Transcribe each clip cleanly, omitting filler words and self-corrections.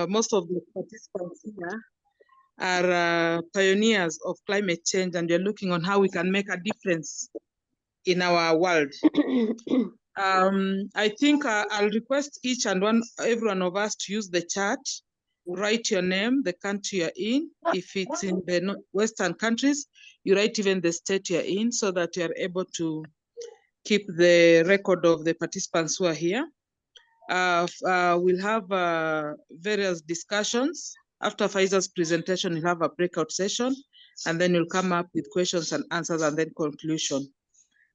most of the participants here are pioneers of climate change, and we're looking on how we can make a difference in our world. I think I'll request each and every one of us to use the chat, write your name, the country you're in. If it's in the Western countries, you write even the state you're in, so that you're able to keep the record of the participants who are here. We'll have various discussions. After Faiza's presentation, we'll have a breakout session, and then you'll come up with questions and answers, and then conclusion.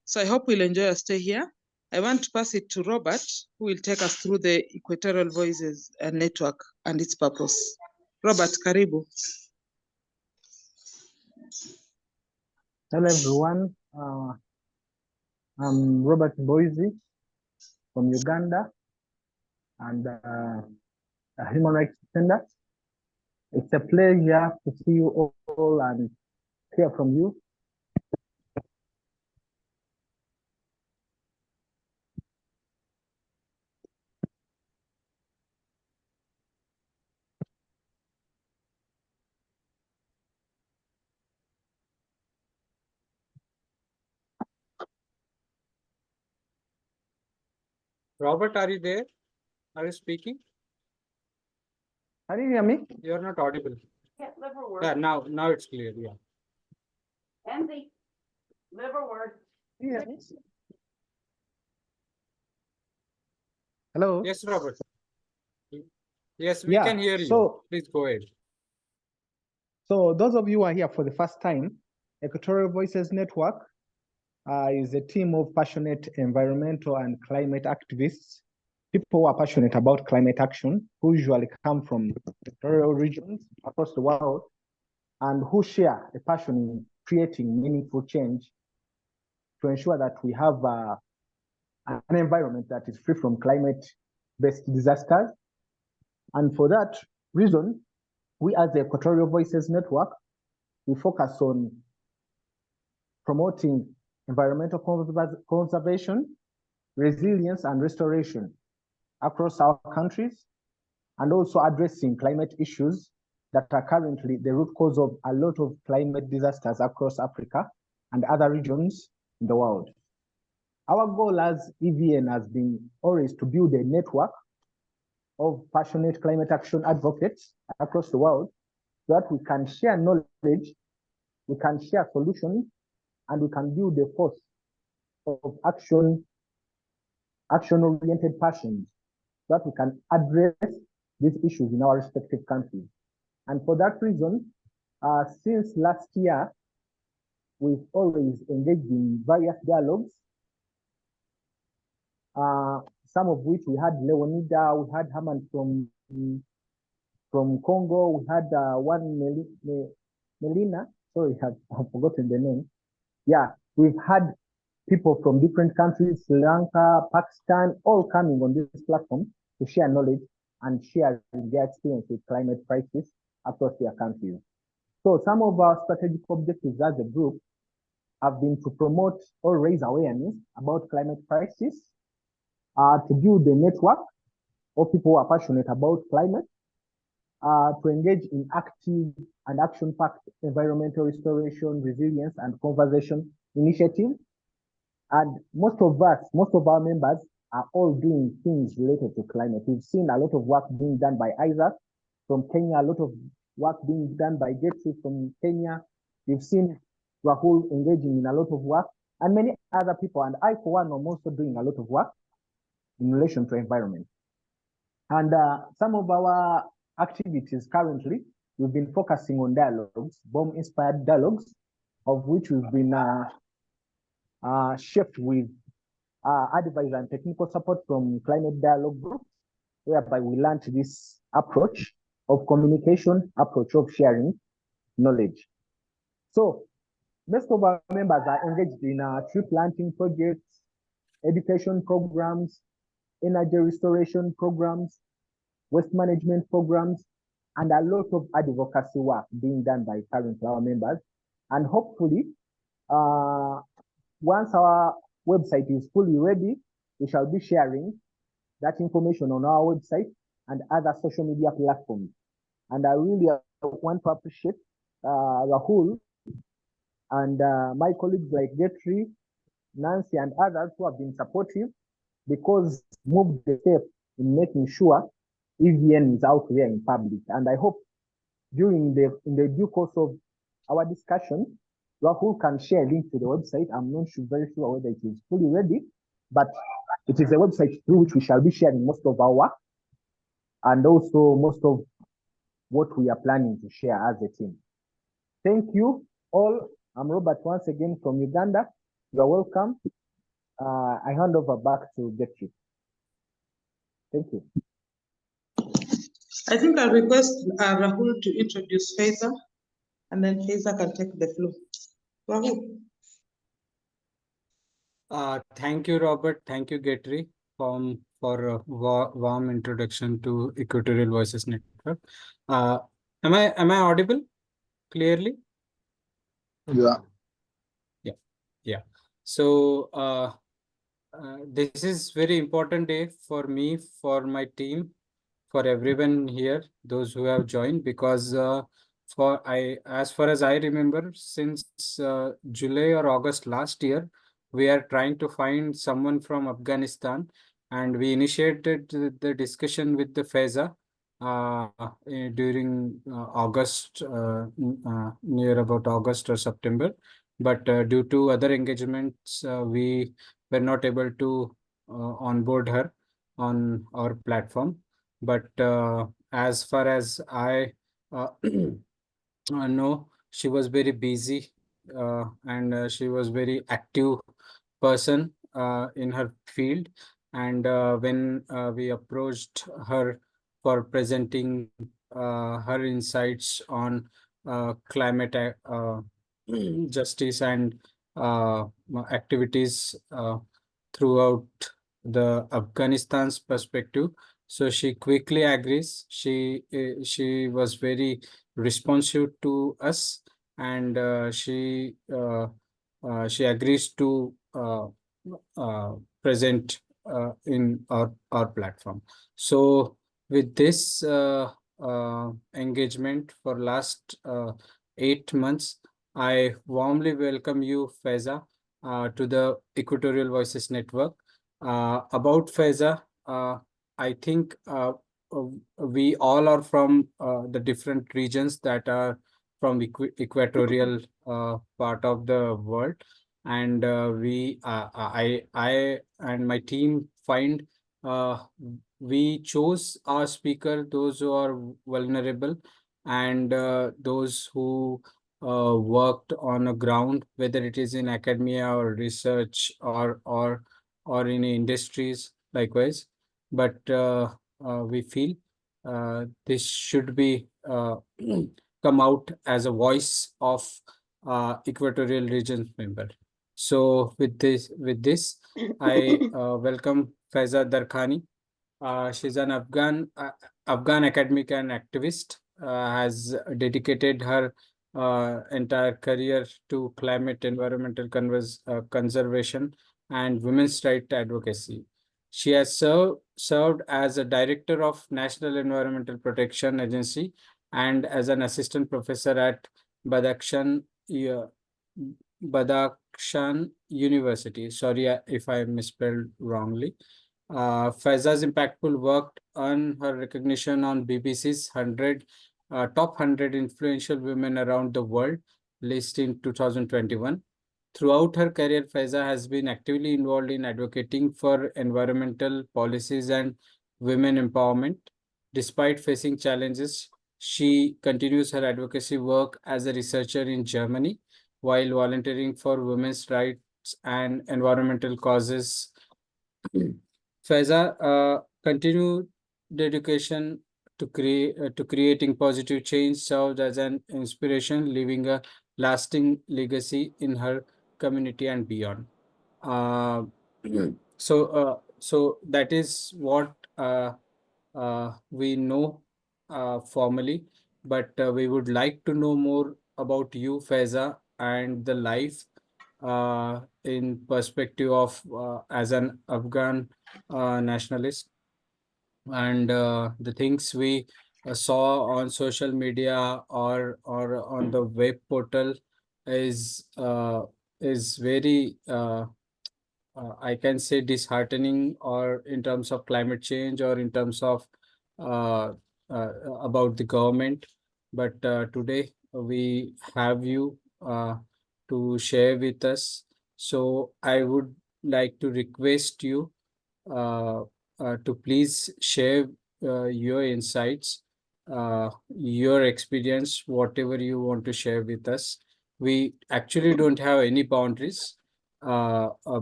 So I hope we'll enjoy our stay here. I want to pass it to Robert, who will take us through the Equatorial Voices Network and its purpose. Robert, karibu. Hello everyone, I'm Robert Boise from Uganda, and a human rights defender. It's a pleasure to see you all and hear from you. Robert, are you there? Are you speaking? Can you hear me? You're not audible. Yeah, liverwort. Yeah, now it's clear. Yeah. And the liverwort. Yeah. Hello? Yes, Robert. Yes, we Yeah, can hear you. so- Please go ahead. So those of you who are here for the first time, Equatorial Voices Network is a team of passionate environmental and climate activists, people who are passionate about climate action, who usually come from equatorial regions across the world, and who share a passion in creating meaningful change to ensure that we have an environment that is free from climate-based disasters. And for that reason, we as the Equatorial Voices Network, we focus on promoting environmental conservation, resilience, and restoration across our countries, and also addressing climate issues that are currently the root cause of a lot of climate disasters across Africa and other regions in the world. Our goal as EVN has been always to build a network of passionate climate action advocates across the world so that we can share knowledge, we can share solutions, and we can build a force of action-oriented passions so that we can address these issues in our respective countries. And for that reason, since last year, we've always engaged in various dialogues, some of which we had Leonida, we had Haman from Congo, we had one Melina, sorry, I've forgotten the name. Yeah, we've had people from different countries, Sri Lanka, Pakistan, all coming on this platform to share knowledge and share their experience with climate crisis across their countries. So some of our strategic objectives as a group have been to promote or raise awareness about climate crisis, to build a network of people who are passionate about climate, to engage in active and action-packed environmental restoration, resilience, and conservation initiatives. And most of our members are all doing things related to climate. We've seen a lot of work being done by Isaac from Kenya, a lot of work being done by Getsu from Kenya. We've seen Rahul engaging in a lot of work, and many other people. And I, for one, am also doing a lot of work in relation to environment. And some of our activities currently, we've been focusing on dialogues, bomb-inspired dialogues, of which we've been shaped with advice and technical support from Climate Dialogue Group, whereby we learned this approach of communication, approach of sharing knowledge. So most of our members are engaged in tree planting projects, education programs, energy restoration programs, waste management programs, and a lot of advocacy work being done by current our members. And hopefully, once our website is fully ready, we shall be sharing that information on our website, and other social media platforms. And I really want to appreciate Rahul and my colleagues like Getri, Nancy, and others who have been supportive because moved the step in making sure EVN is out there in public. And I hope during in the due course of our discussion, Rahul can share a link to the website. I'm not very sure whether it is fully ready, but it is a website through which we shall be sharing most of our work and also most of what we are planning to share as a team. Thank you all. I'm Robert once again from Uganda. You are welcome. I hand over back to Getri. Thank you. I think I'll request Rahul to introduce Faiza, and then Faiza can take the floor. Rahul. Thank you, Robert. Thank you, Getri, for a warm introduction to Equatorial Voices Network. Am I audible clearly? Yeah. Yeah. So this is very important day for me, for my team, for everyone here, those who have joined, because as far as I remember, since July or August last year, we are trying to find someone from Afghanistan, and we initiated the discussion with the Faiza during August, near about August or September. But due to other engagements, we were not able to onboard her on our platform. But as far as I know, she was very busy and she was very active person in her field. And when we approached her for presenting her insights on climate justice and activities throughout the Afghanistan's perspective, so she quickly agrees. She was very responsive to us, and she agrees to present in our platform. So with this engagement for last 8 months, I warmly welcome you, Faiza, to the Equatorial Voices Network. About Faiza, I think we all are from the different regions that are from equatorial part of the world, and I and my team find we chose our speaker those who are vulnerable and those who worked on a ground, whether it is in academia or research or in industries likewise. But we feel this should be come out as a voice of equatorial region member. So with this, I welcome Faiza Darkhani. She's an Afghan academic and activist. Has dedicated her entire career to climate environmental conservation and women's rights advocacy. She has served as a director of National Environmental Protection Agency and as an assistant professor at Badakhshan Badakhshan University. Sorry if I misspelled wrongly. Faiza's impactful work earned her recognition on BBC's top 100 influential women around the world list in 2021. Throughout her career, Faiza has been actively involved in advocating for environmental policies and women empowerment. Despite facing challenges, she continues her advocacy work as a researcher in Germany while volunteering for women's rights and environmental causes. Faiza continued dedication to creating positive change served as an inspiration, leaving a lasting legacy in her community and beyond. Uh, so that is what we know formally, but we would like to know more about you, Faiza, and the life in perspective of as an Afghan nationalist. and the things we saw on social media or on the web portal is very I can say disheartening, or in terms of climate change, or in terms of uh, about the government. But today we have you to share with us. So I would like to request you uh, to please share your insights, your experience, whatever you want to share with us. We actually don't have any boundaries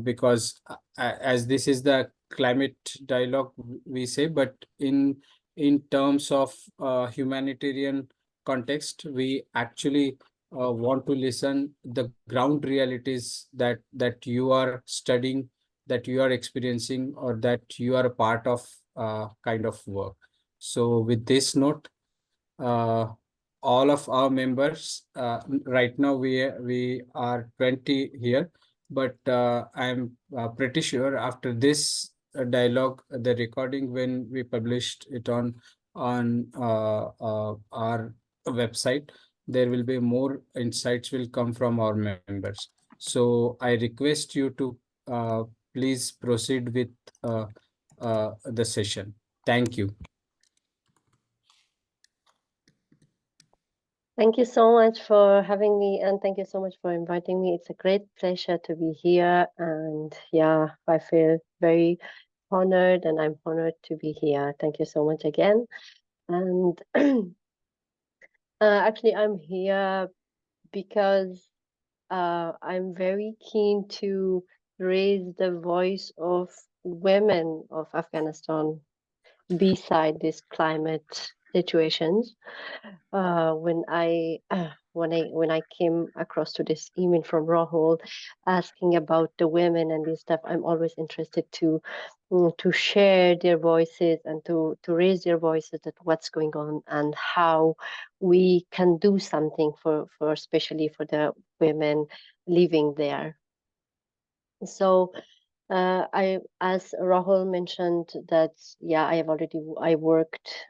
because as this is the climate dialogue, we say, but in terms of humanitarian context, we actually want to listen the ground realities that you are studying, that you are experiencing, or that you are a part of kind of work. So with this note, uh, all of our members, right now we are 20 here, but I'm pretty sure after this dialogue, the recording, when we published it on our website, there will be more insights will come from our members. So I request you to please proceed with the session. Thank you. Thank you so much for having me, and thank you so much for inviting me. It's a great pleasure to be here, and yeah, I feel very honored, and I'm honored to be here. Thank you so much again. And actually, I'm here because I'm very keen to raise the voice of women of Afghanistan beside these climate situations. When I came across to this email from Rahul asking about the women and this stuff, I'm always interested to share their voices and to raise their voices at what's going on and how we can do something for especially for the women living there. So as Rahul mentioned, that yeah, I worked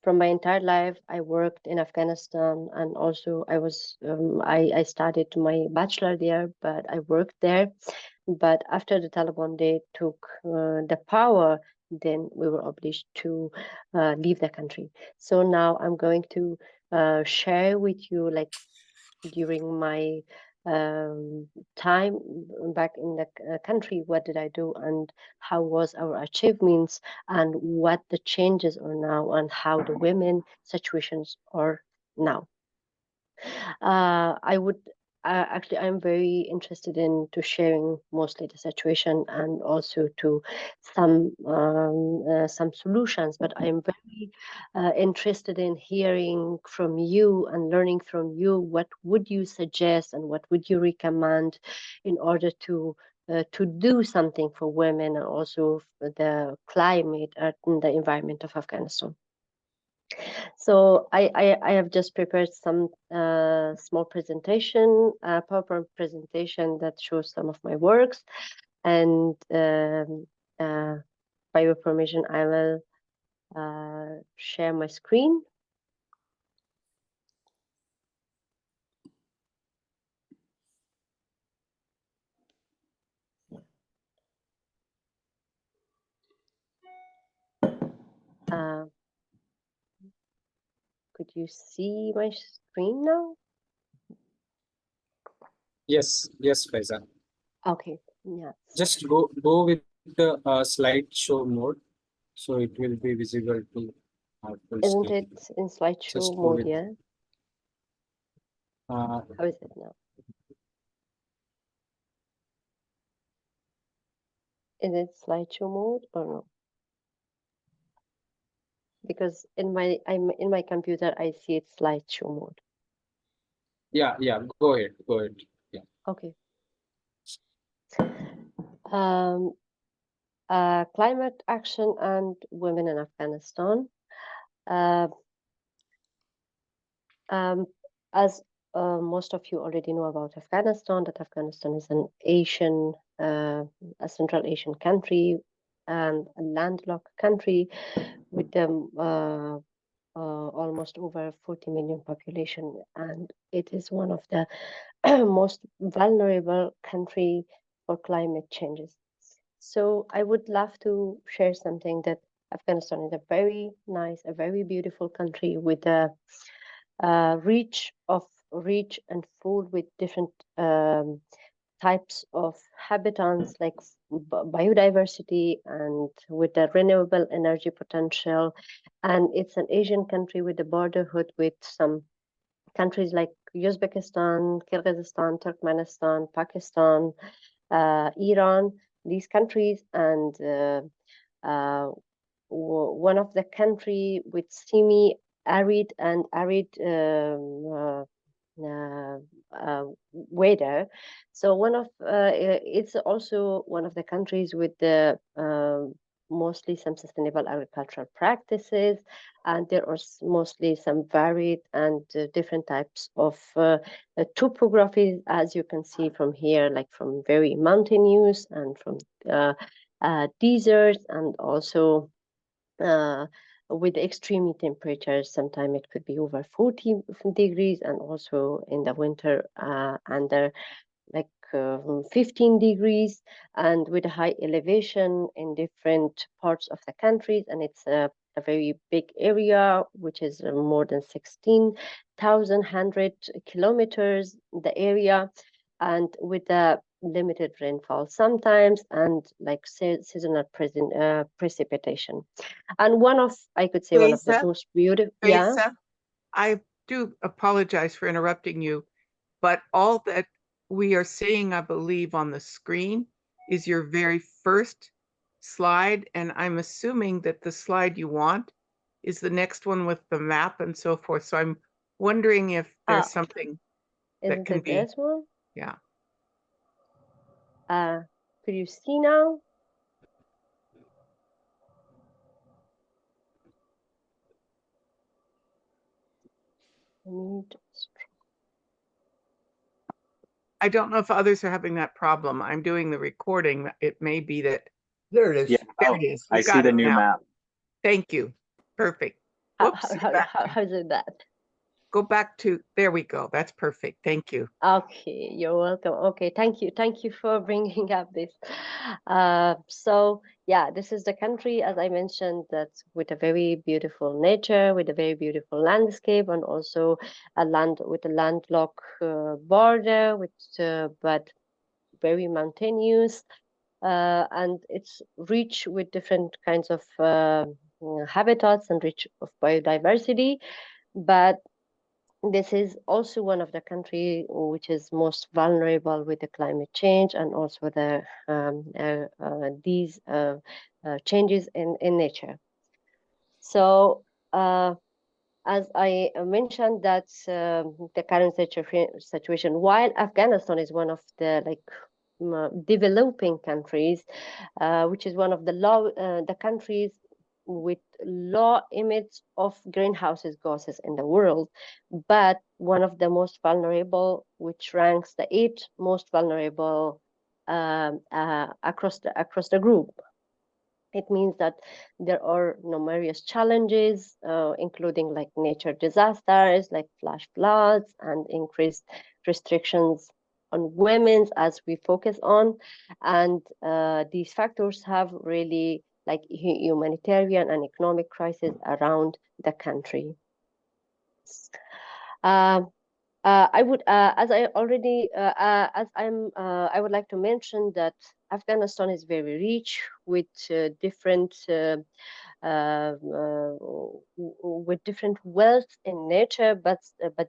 from my entire life. I worked in Afghanistan, and also I studied my bachelor there, but I worked there. But after the Taliban, they took the power, then we were obliged to leave the country. So now I'm going to share with you, like, during my time back in the country, what did I do and how was our achievements and what the changes are now and how the women situations are now. I would actually, I'm very interested in to sharing mostly the situation and also to some solutions. But I'm very interested in hearing from you and learning from you. What would you suggest and what would you recommend in order to do something for women and also for the climate and the environment of Afghanistan? So I have just prepared some small presentation, PowerPoint presentation that shows some of my works. And by your permission, I will share my screen. Could you see my screen now? Yes, yes, Faiza. Okay, yeah. Just go with the slideshow mode, so it will be visible to our full Isn't screen. it in slideshow Just go mode? with, Yeah. How is it now? Is it slideshow mode or no? Because in my computer I see it slideshow mode. yeah, go ahead, yeah. Okay. Climate action and women in Afghanistan. As most of you already know about Afghanistan, that Afghanistan is an Asian, a Central Asian country and a landlocked country with almost over 40 million population, and it is one of the most vulnerable country for climate changes. So I would love to share something that Afghanistan is a very nice, a very beautiful country with a rich and full with different types of habitats like biodiversity and with the renewable energy potential. And it's an Asian country with a borderhood with some countries like Uzbekistan, Kyrgyzstan, Turkmenistan, Pakistan, Iran, these countries, and one of the country with semi-arid and arid weather. So it's also one of the countries with the mostly some sustainable agricultural practices, and there are mostly some varied and different types of topographies, as you can see from here, like from very mountainous and from deserts, and also with extreme temperatures. Sometimes it could be over 40 degrees, and also in the winter under like 15 degrees, and with a high elevation in different parts of the countries. And it's a very big area, which is more than 16,100 kilometers, the area, and with a limited rainfall sometimes, and like seasonal precipitation. And one of, I could say, one of the Faiza, most beautiful, yeah. Faiza, I do apologize for interrupting you, but all that we are seeing, I believe, on the screen is your very first slide. And I'm assuming that the slide you want is the next one with the map and so forth. So I'm wondering if there's something that can be. This one? Yeah. Could you see now? I don't know if others are having that problem. I'm doing the recording. It may be that. There it is. Yeah, there it is. I see the new map. Thank you. Perfect. Whoops, How's it that? go back to, there we go. That's perfect. Thank you. Okay, you're welcome. Okay, thank you for bringing up this. So yeah, this is the country, as I mentioned, that's with a very beautiful nature, with a very beautiful landscape, and also a landlocked border, with but very mountainous, and it's rich with different kinds of habitats and rich of biodiversity. But this is also one of the countries which is most vulnerable with the climate change, and also the these changes in nature. So as I mentioned, that the current situation, while Afghanistan is one of the developing countries, which is one of the countries with low emits of greenhouse gases in the world, but one of the most vulnerable, which ranks the 8th most vulnerable across the group. It means that there are numerous challenges, including like nature disasters, like flash floods, and increased restrictions on women, as we focus on. And these factors have really like humanitarian and economic crisis around the country. I would, as I already, I would like to mention that Afghanistan is very rich with different wealth in nature, but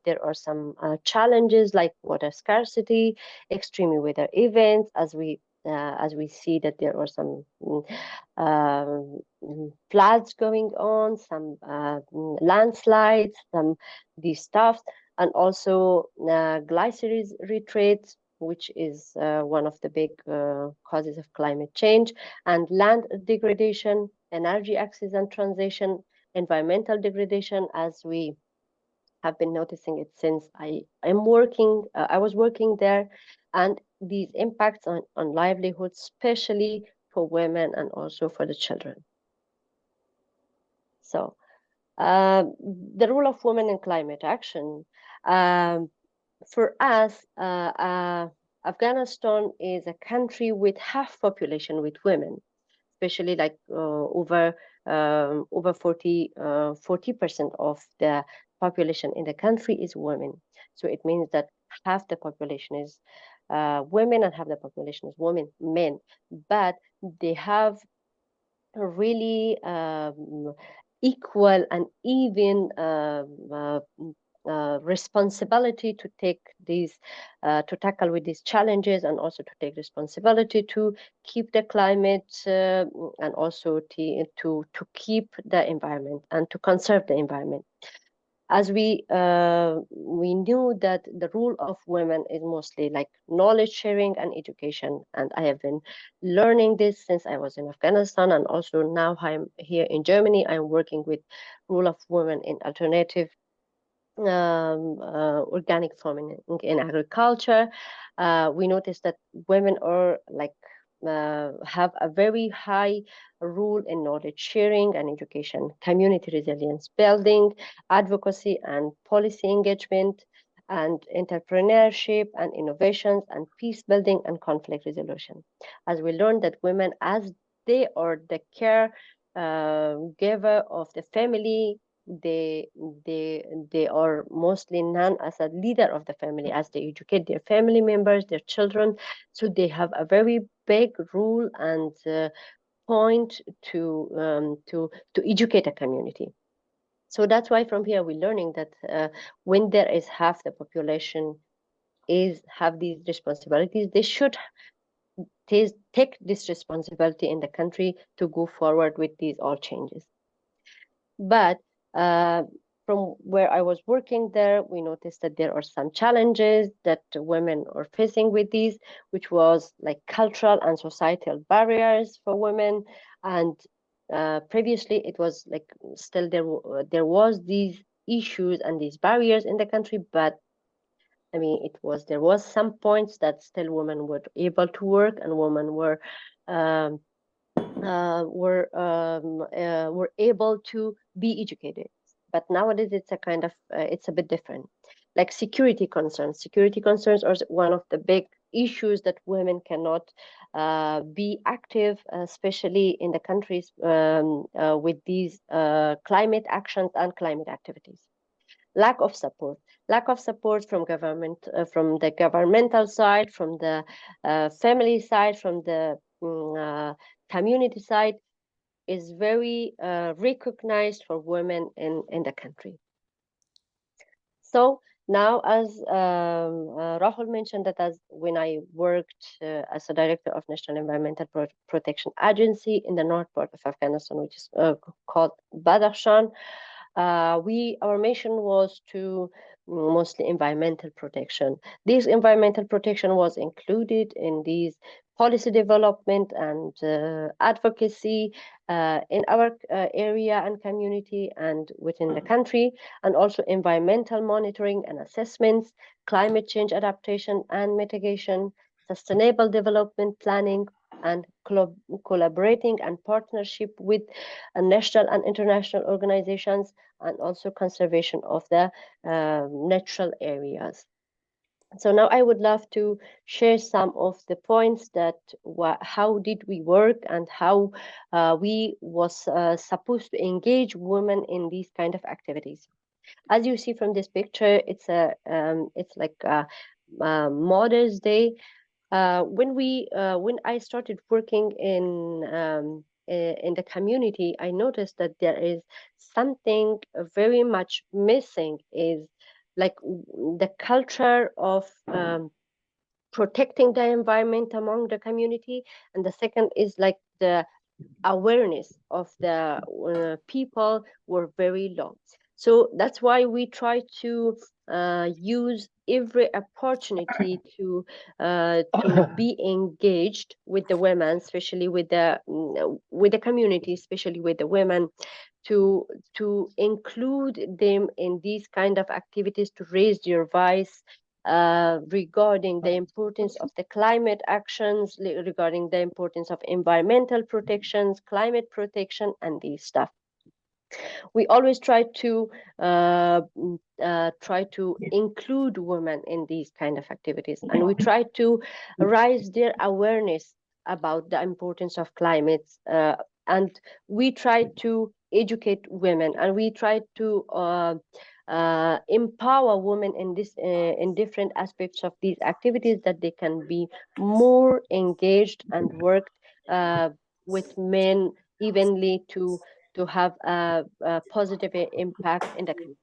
there are some challenges like water scarcity, extreme weather events, as we see that there are some floods going on, some landslides, some these stuff, and also glacier retreat, which is one of the big causes of climate change, and land degradation, energy access and transition, environmental degradation, as we have been noticing it since I was working there, and these impacts on livelihoods, especially for women and also for the children. So the role of women in climate action. For us, Afghanistan is a country with half population with women, especially like over 40% of the population in the country is women. So it means that half the population is women and half the population is men. But they have a really equal and even responsibility to take these to tackle with these challenges, and also to take responsibility to keep the climate and also to keep the environment and to conserve the environment. As we knew that the role of women is mostly like knowledge sharing and education, and I have been learning this since I was in Afghanistan, and also now I'm here in Germany. I'm working with role of women in alternative organic farming in agriculture. We noticed that women are like have a very high role in knowledge sharing and education, community resilience building, advocacy and policy engagement, and entrepreneurship and innovations, and peace building and conflict resolution. As we learned that women, as they are the care giver of the family, they are mostly known as a leader of the family, as they educate their family members, their children. So they have a very big role and point to educate a community. So that's why from here we're learning that when there is half the population have these responsibilities, they should take this responsibility in the country to go forward with these all changes. But from where I was working there, we noticed that there are some challenges that women are facing with these, which was like cultural and societal barriers for women. And previously it was like still there was these issues and these barriers in the country, but I mean, there was some points that still women were able to work, and women were able to be educated. But nowadays it's a kind of it's a bit different. Like security concerns are one of the big issues that women cannot be active, especially in the countries with these climate actions and climate activities. Lack of support from government, from the governmental side, from the family side, from the community side, is very recognized for women in the country. So now, as Rahul mentioned, that as when I worked as a director of National Environmental Protection Agency in the north part of Afghanistan, which is called Badakhshan, our mission was to mostly environmental protection. This environmental protection was included in these policy development and advocacy in our area and community and within the country, and also environmental monitoring and assessments, climate change adaptation and mitigation, sustainable development planning, and collaborating and partnership with national and international organizations, and also conservation of the natural areas. So now I would love to share some of the points that how did we work and how we was supposed to engage women in these kind of activities. As you see from this picture, it's like Mother's Day. When I started working in the community, I noticed that there is something very much missing, is like the culture of protecting the environment among the community, and the second is like the awareness of the people were very low. So that's why we try to use every opportunity to be engaged with the women, especially with the community, especially with the women, to include them in these kind of activities, to raise their voice, regarding the importance of the climate actions, regarding the importance of environmental protections, climate protection, and these stuff. We always try to include women in these kind of activities, and we try to raise their awareness about the importance of climate, and we try to educate women, and we try to empower women in this in different aspects of these activities, that they can be more engaged and work with men evenly to have a positive impact in the community.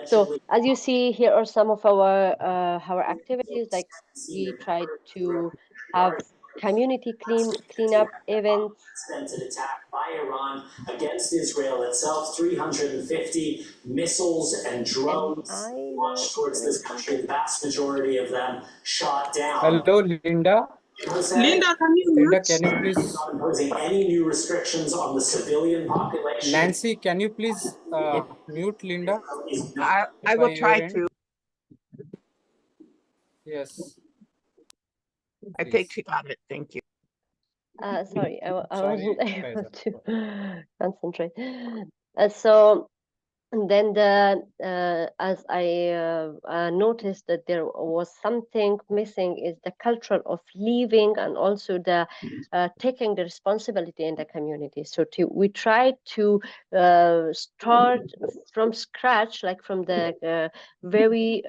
So as you see, here are some of our activities. Like, we tried to have community cleanup events. Unprecedented attack by Iran against Israel itself, 350 missiles and drones launched towards this country, the vast majority of them shot down. Hello, Linda. Linda, can you Linda, mute? can you please? Not imposing any new restrictions on the civilian population. Nancy, can you please mute Linda? I will try to. Yes. I think she got it. Thank you. Sorry, I Sorry, wasn't able Faiza. to concentrate. So, and then as I noticed that there was something missing, is the culture of leaving, and also the taking the responsibility in the community. So we try to start from scratch, like from the very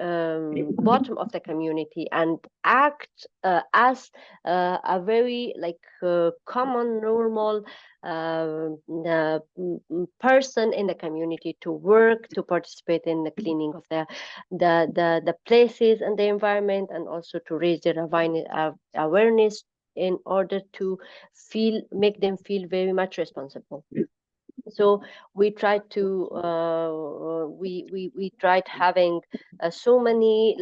bottom of the community, and act as a very common, normal person in the community, to work, to participate in the cleaning of the places and the environment, and also to raise their awareness in order to make them feel very much responsible. So we tried to we tried having so many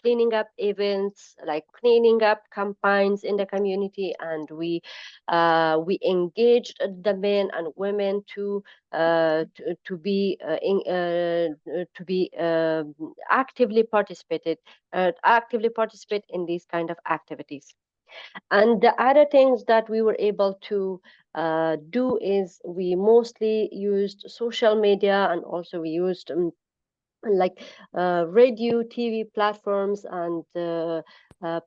cleaning up events, like cleaning up campaigns in the community, and we engaged the men and women to be actively participate in these kind of activities. And the other things that we were able to do is we mostly used social media, and also we used radio, TV platforms, and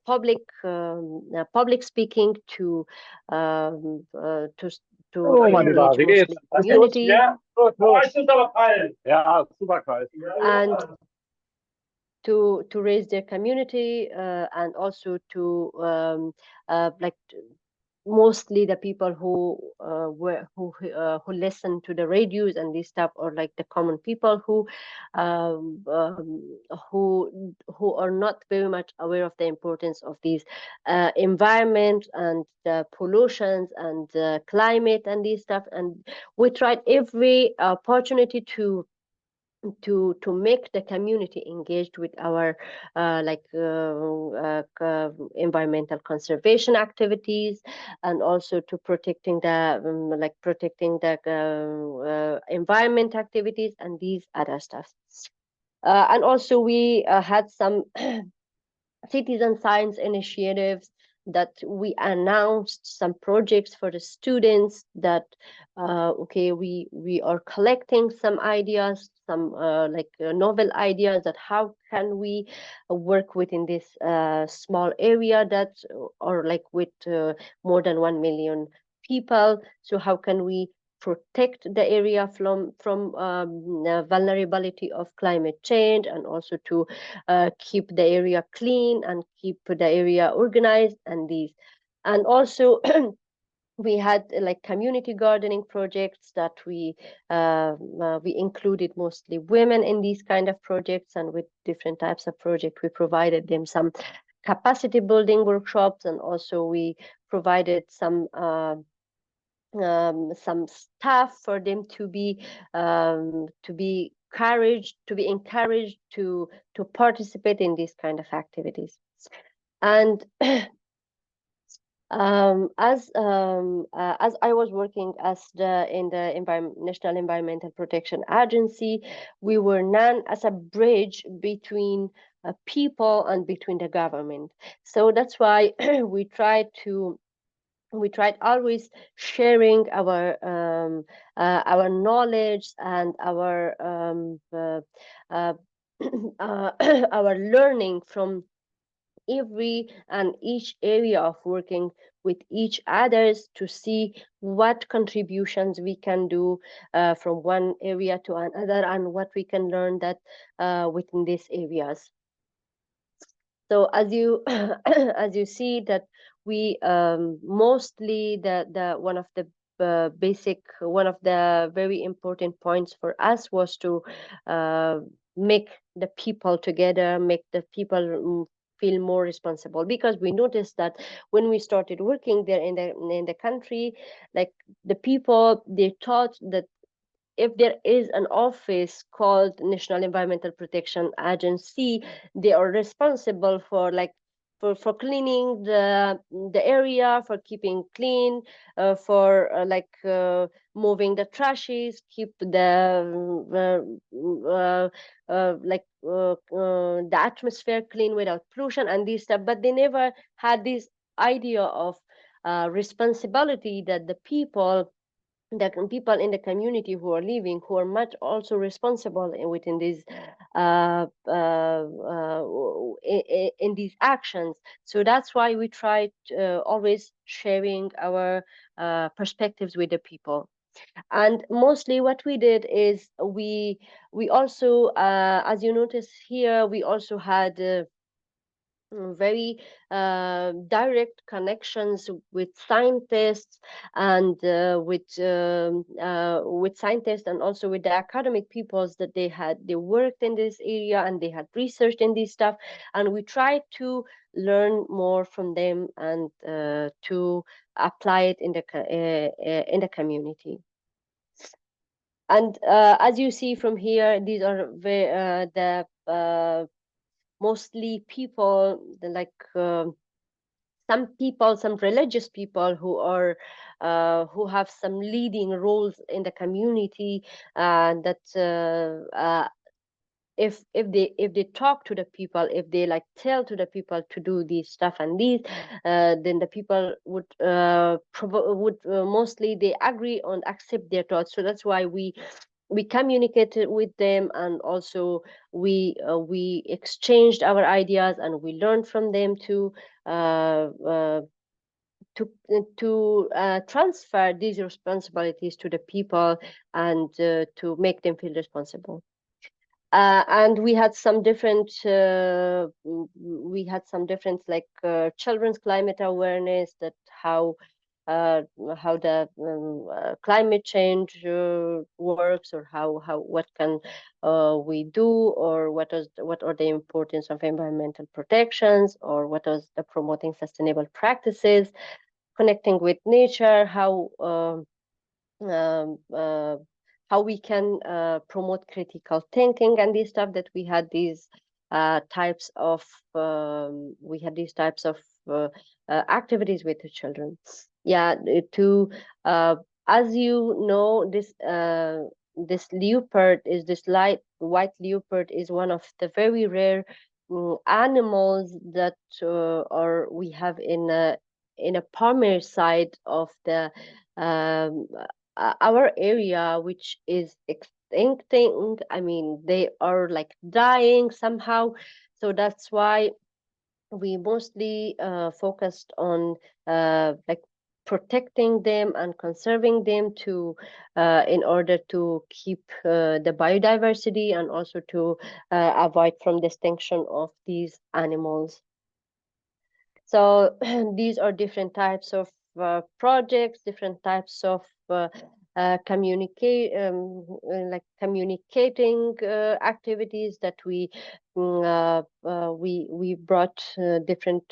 public speaking to engage mostly community, and to raise their community, and also to mostly the people who listen to the radios and this stuff, or like the common people who are not very much aware of the importance of these environment and the pollutions and the climate and this stuff. And we tried every opportunity to make the community engaged with our environmental conservation activities, and also to protecting the environment activities and these other stuff. And also we had some citizen science initiatives that we announced, some projects for the students that okay, we are collecting some ideas, some novel ideas, that how can we work within this small area that are with more than 1 million people. So how can we protect the area from vulnerability of climate change, and also to keep the area clean and keep the area organized, and these. And also we had community gardening projects that we included mostly women in these kind of projects, and with different types of projects we provided them some capacity building workshops, and also we provided some staff for them to be encouraged to participate in these kind of activities. And As I was working as in the National Environmental Protection Agency, we were known as a bridge between people and between the government. So that's why we tried always sharing our knowledge and our our learning from every and each area of working with each others to see what contributions we can do from one area to another and what we can learn that within these areas. So as you as you see that we mostly the one of the one of the very important points for us was to make the people together, make the people feel more responsible, because we noticed that when we started working there in the country, like the people, they thought that if there is an office called National Environmental Protection Agency, they are responsible for like for cleaning the area, for keeping clean, for moving the trashes, keep the atmosphere clean without pollution and this stuff. But they never had this idea of responsibility that the people in the community who are living, who are much also responsible within these in these actions. So that's why we try always sharing our perspectives with the people. And mostly what we did is we also as you notice here, we also had very direct connections with scientists and with scientists, and also with the academic peoples that they worked in this area and they had researched in this stuff, and we tried to learn more from them and to apply it in the community. And as you see from here, these are the mostly people like some religious people who are who have some leading roles in the community, that if they talk to the people, if they like tell to the people to do this stuff and these, then the people would mostly they agree and accept their thoughts. So that's why we communicated with them, and also we exchanged our ideas, and we learned from them to transfer these responsibilities to the people, and to make them feel responsible. And we had some different like children's climate awareness, that how the climate change works, or what can we do, or what are the importance of environmental protections, or what is the promoting sustainable practices, connecting with nature, how we can promote critical thinking and this stuff. That we had these types of activities with the children. Yeah, to as you know, this leopard is this white leopard is one of the very rare animals that we have in a Palmer side of the our area, which is extincting. I mean, they are like dying somehow. So that's why we mostly focused on like protecting them and conserving them to in order to keep the biodiversity, and also to avoid from the extinction of these animals. So these are different types of projects, different types of communicating activities that we brought different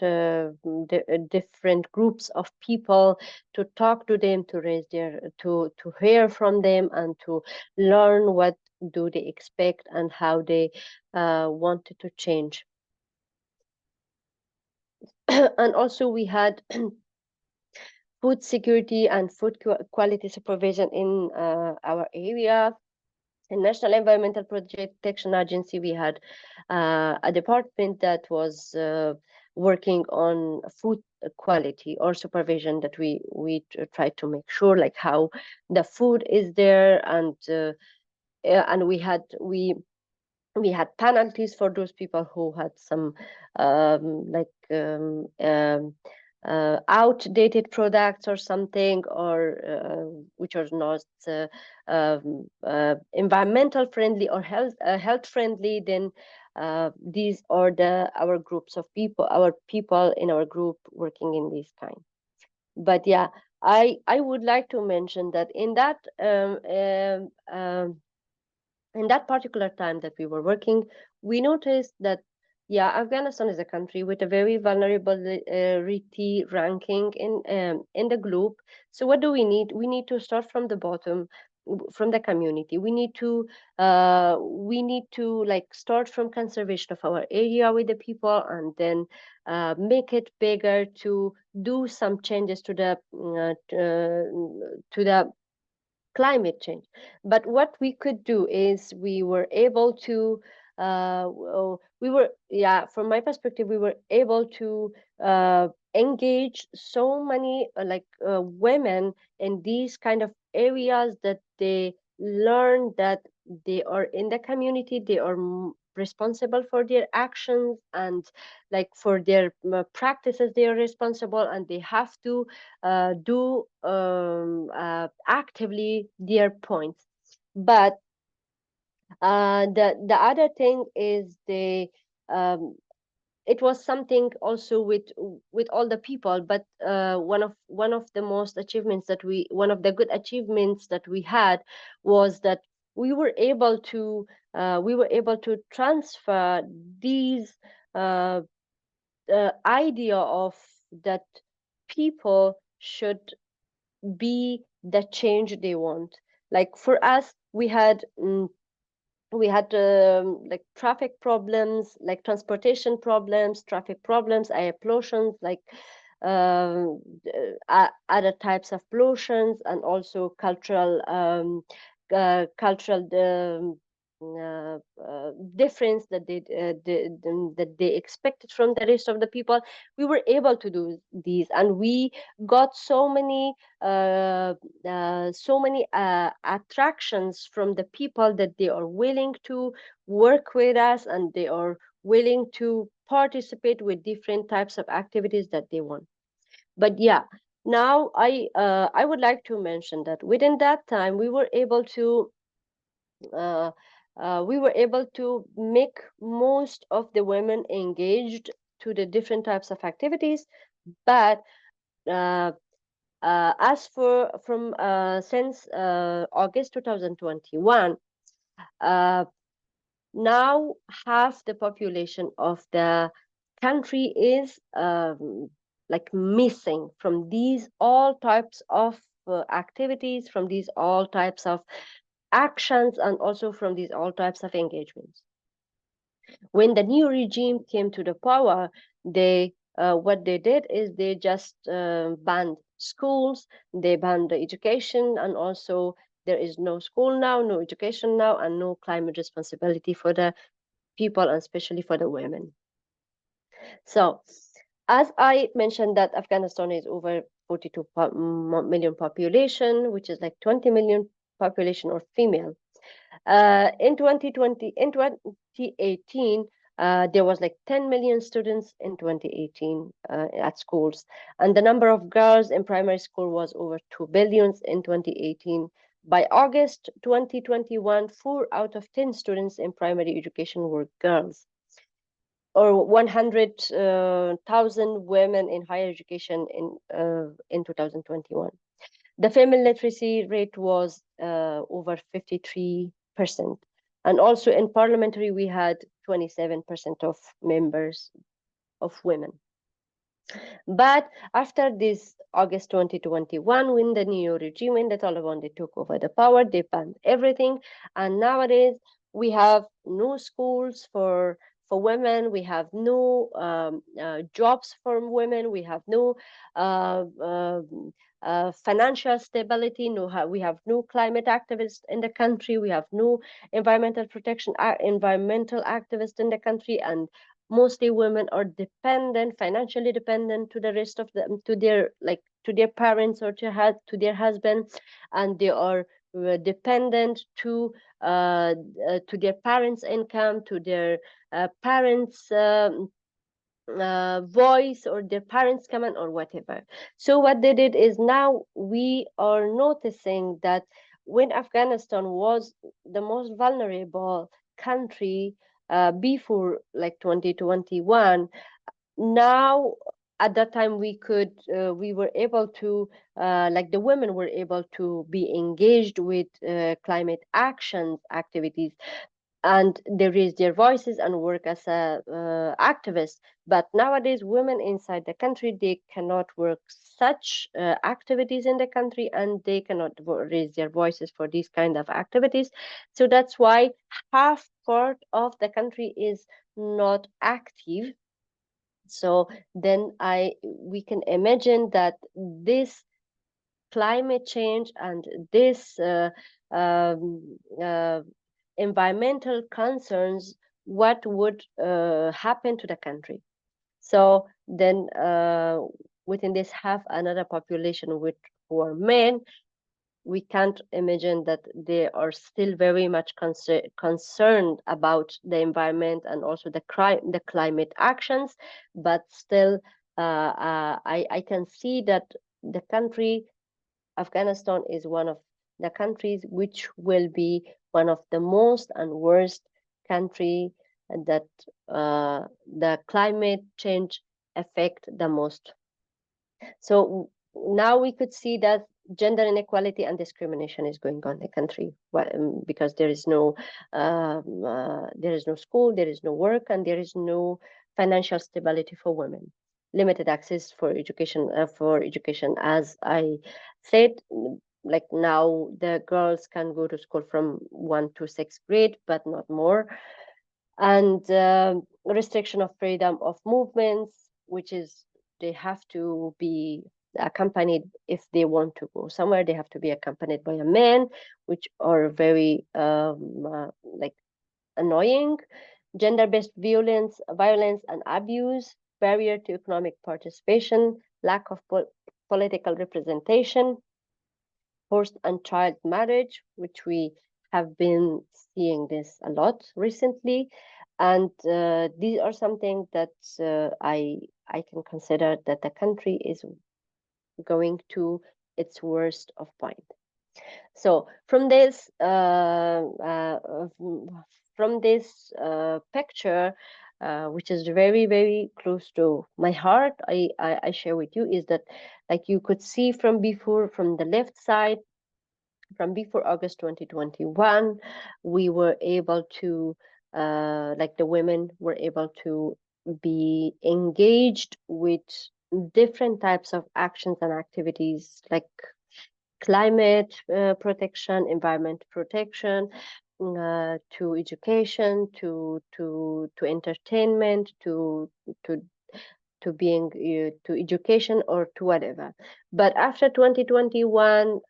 groups of people to talk to them, to raise to hear from them, and to learn what do they expect and how they wanted to change. And also we had food security and food quality supervision in our area. In National Environmental Protection Agency, we had a department that was working on food quality or supervision, that we tried to make sure like how the food is there, and we had penalties for those people who had some outdated products or something, or which are not environmental friendly or health friendly. Then these are our groups of people, our people in our group working in this kind. But yeah, I would like to mention that in that particular time that we were working, we noticed that, yeah, Afghanistan is a country with a very vulnerability ranking in the globe. So what do we need? We need to start from the bottom, from the community. We need to like start from conservation of our area with the people, and then make it bigger to do some changes to the climate change. But what we could do is we were able to from my perspective, we were able to engage so many women in these kind of areas, that they learn that they are in the community, they are responsible for their actions, and like for their practices they are responsible, and they have to do actively their points. But the other thing is it was something also with all the people. But one of the most achievements that one of the good achievements that we had was that we were able to transfer these idea of that people should be the change they want. Like for us, we had like traffic problems, like transportation problems, traffic problems, air pollution, like other types of pollutions, and also cultural difference that they expected from the rest of the people. We were able to do these, and we got so many attractions from the people, that they are willing to work with us, and they are willing to participate with different types of activities that they want. But yeah, now I would like to mention that within that time we were able to make most of the women engaged to the different types of activities. But as for from since August 2021, now half the population of the country is like missing from these all types of activities, from these all types of actions, and also from these all types of engagements. When the new regime came to the power, they what they did is they just banned schools, they banned the education, and also there is no school now, no education now, and no climate responsibility for the people, and especially for the women. So as I mentioned, that Afghanistan is over 42 million population, which is like 20 million population or female. In 2018, there was like 10 million students in 2018 at schools, and the number of girls in primary school was over 2 billion in 2018. By August 2021, 4 out of 10 students in primary education were girls, or 100,000 women in higher education in 2021. The female literacy rate was over 53%. And also in parliamentary, we had 27% of members of women. But after this August 2021, when the new regime, when the Taliban, they took over the power, they banned everything. And nowadays we have no schools for for women. We have no jobs for women. We have no financial stability. We have no climate activists in the country. We have no environmental activists in the country, and mostly women are financially dependent to the rest of them, to their parents or to their husband, and they are dependent to their parents' income, to their parents' voice, or their parents' comment, or whatever. So what they did is, now we are noticing that when Afghanistan was the most vulnerable country before 2021, now at that time we were able to the women were able to be engaged with climate activities, and they raise their voices and work as activists. But nowadays, women inside the country, they cannot work such activities in the country, and they cannot raise their voices for these kind of activities. So that's why half part of the country is not active. So then we can imagine that this climate change and this environmental concerns, what would happen to the country. So then within this half another population who are men, we can't imagine that they are still very much concerned about the environment and also the climate actions. But still I can see that the country Afghanistan is one of the countries which will be one of the most and worst country that the climate change affect the most. So now we could see that gender inequality and discrimination is going on in the country, because there is no school, there is no work, and there is no financial stability for women. Limited access for education, as I said. Like now, the girls can go to school from 1 to 6th grade, but not more. And restriction of freedom of movements, which is they have to be accompanied, if they want to go somewhere, they have to be accompanied by a man, which are very annoying. Gender-based violence and abuse, barrier to economic participation, lack of political representation, forced and child marriage, which we have been seeing this a lot recently. And these are something that I can consider that the country is going to its worst of point. So from this picture, which is very, very close to my heart, I share with you, is that you could see from the left side, from before August 2021, we were able to the women were able to be engaged with different types of actions and activities, like climate protection, environment protection, to education, to entertainment, to being to education, or to whatever. But after 2021,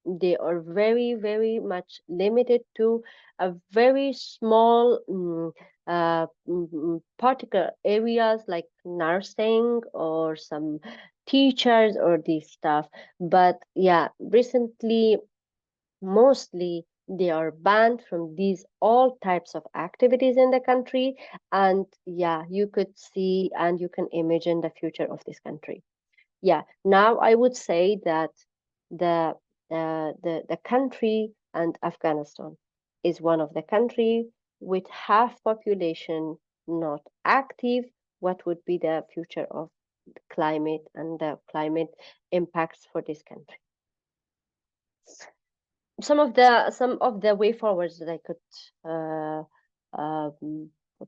they are very, very much limited to a very small particular areas, like nursing or some teachers or these stuff. But yeah, recently, mostly they are banned from these all types of activities in the country. And yeah, you could see and you can imagine the future of this country. Yeah, now I would say that the country and Afghanistan is one of the country with half population not active. What would be the future of the climate and the climate impacts for this country? Some of the way forwards that I could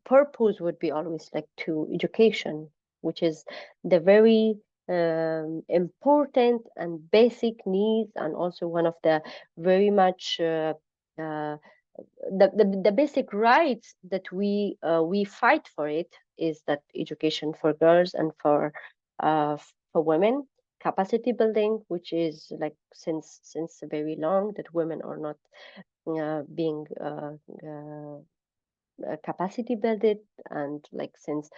purpose would be always to education, which is the very important and basic needs, and also one of the very much the basic rights that we fight for it is that education for girls and for women, capacity building, which is like since very long that women are not being capacity built, and like since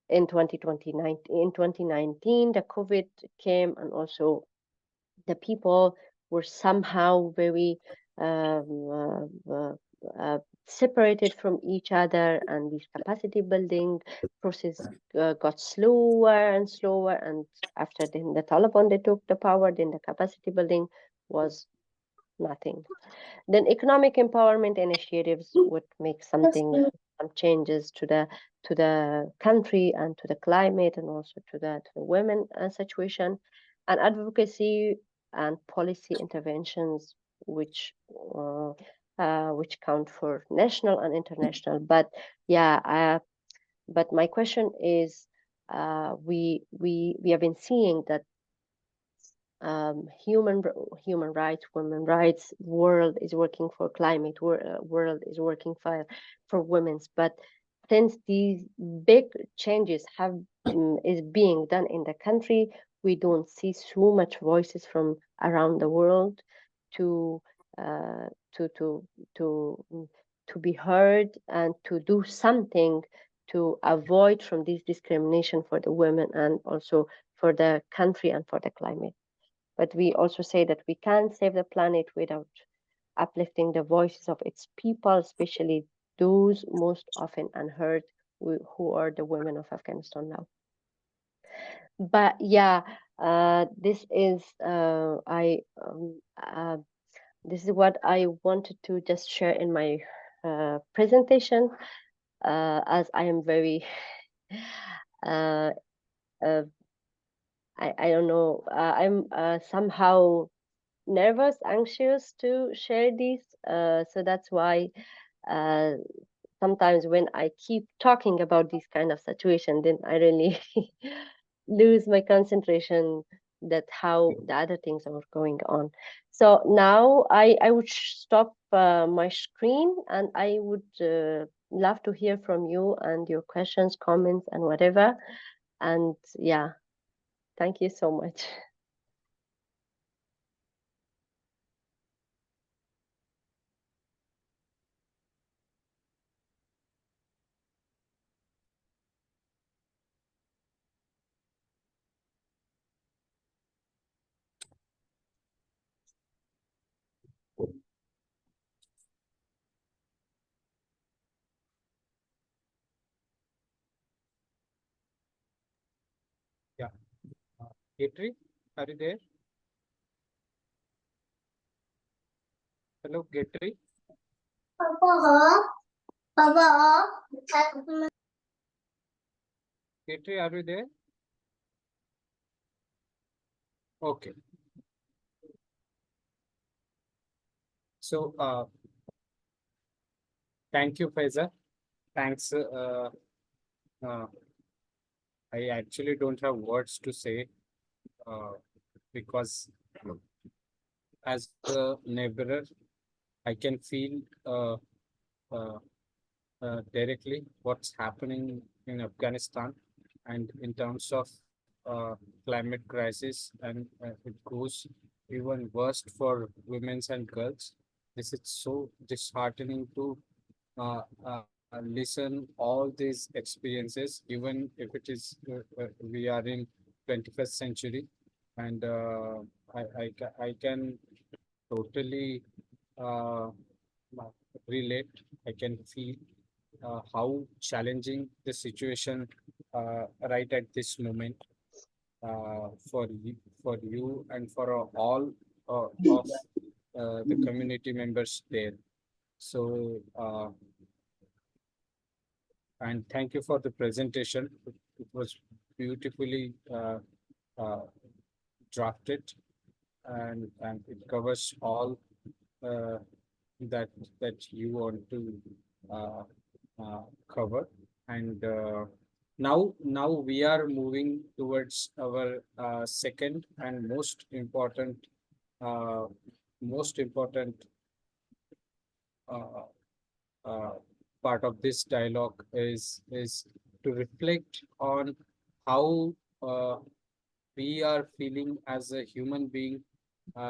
in 2019 the COVID came, and also the people were somehow very separated from each other, and this capacity building process got slower and slower, and after then the Taliban, they took the power, then the capacity building was nothing. Then economic empowerment initiatives would make some changes to the country and to the climate, and also to the women situation, and advocacy and policy interventions which count for national and international. But yeah, but my question is, we have been seeing that human rights, women rights, world is working for climate, world is working for women's. But since these big changes have is being done in the country, we don't see so much voices from around the world to be heard and to do something to avoid from this discrimination for the women, and also for the country and for the climate. But we also say that we can't save the planet without uplifting the voices of its people, especially those most often unheard, who are the women of Afghanistan now. But yeah, this is this is what I wanted to just share in my presentation, as I am very I don't know, I'm somehow nervous, anxious to share this. So that's why sometimes when I keep talking about this kind of situation, then I really lose my concentration that how the other things are going on. So now I would stop my screen, and I would love to hear from you and your questions, comments, and whatever. And yeah, thank you so much. Yeah. Gatri, are you there? Hello, Gatri. Gatri, are you there? Okay. So, thank you, Faiza. Thanks. I actually don't have words to say because as a neighbor, I can feel uh, directly what's happening in Afghanistan, and in terms of climate crisis, and it goes even worse for women and girls. This is so disheartening to listen all these experiences, even if it is we are in 21st century, and I can totally uh, relate. I can feel how challenging the situation right at this moment for you and for all of the community members there. So, and thank you for the presentation. It was beautifully drafted, and it covers all uh, that you want to uh, cover. And now we are moving towards our second and most important part of this dialogue is to reflect on how we are feeling as a human being,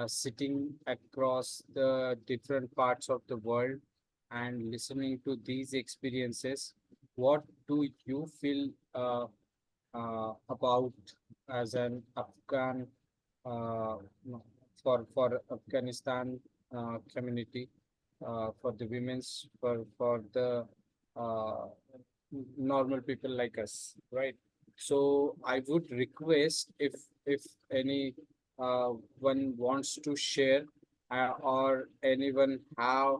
sitting across the different parts of the world and listening to these experiences. What do you feel about as an Afghan, uh, for Afghanistan community, for the women's, for the uh, normal people like us, right? So I would request, if any one wants to share, or anyone have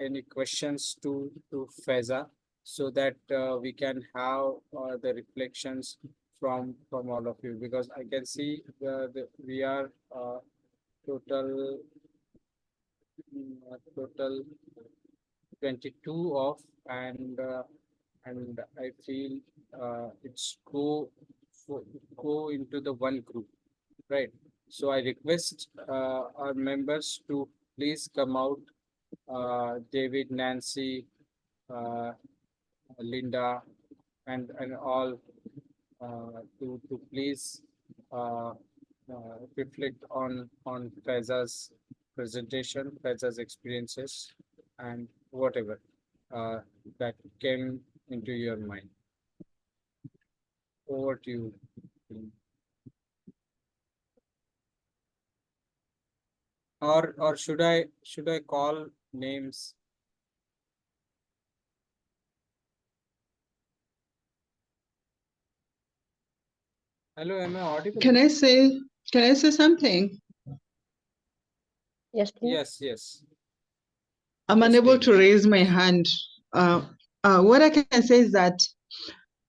any questions to Faiza, so that we can have the reflections from all of you, because I can see we are total total 22 of, and I feel it's go into the one group, right? So I request our members to please come out, David, Nancy, uh, Linda, and all, to please uh, reflect on Faiza's presentation, Faiza's experiences, and whatever uh, that came into your mind. Over to you. Or should I call names? Hello, am I audible? Can I say something? Yes, please. Yes. I'm Yes, unable please. to raise my hand. What I can say is that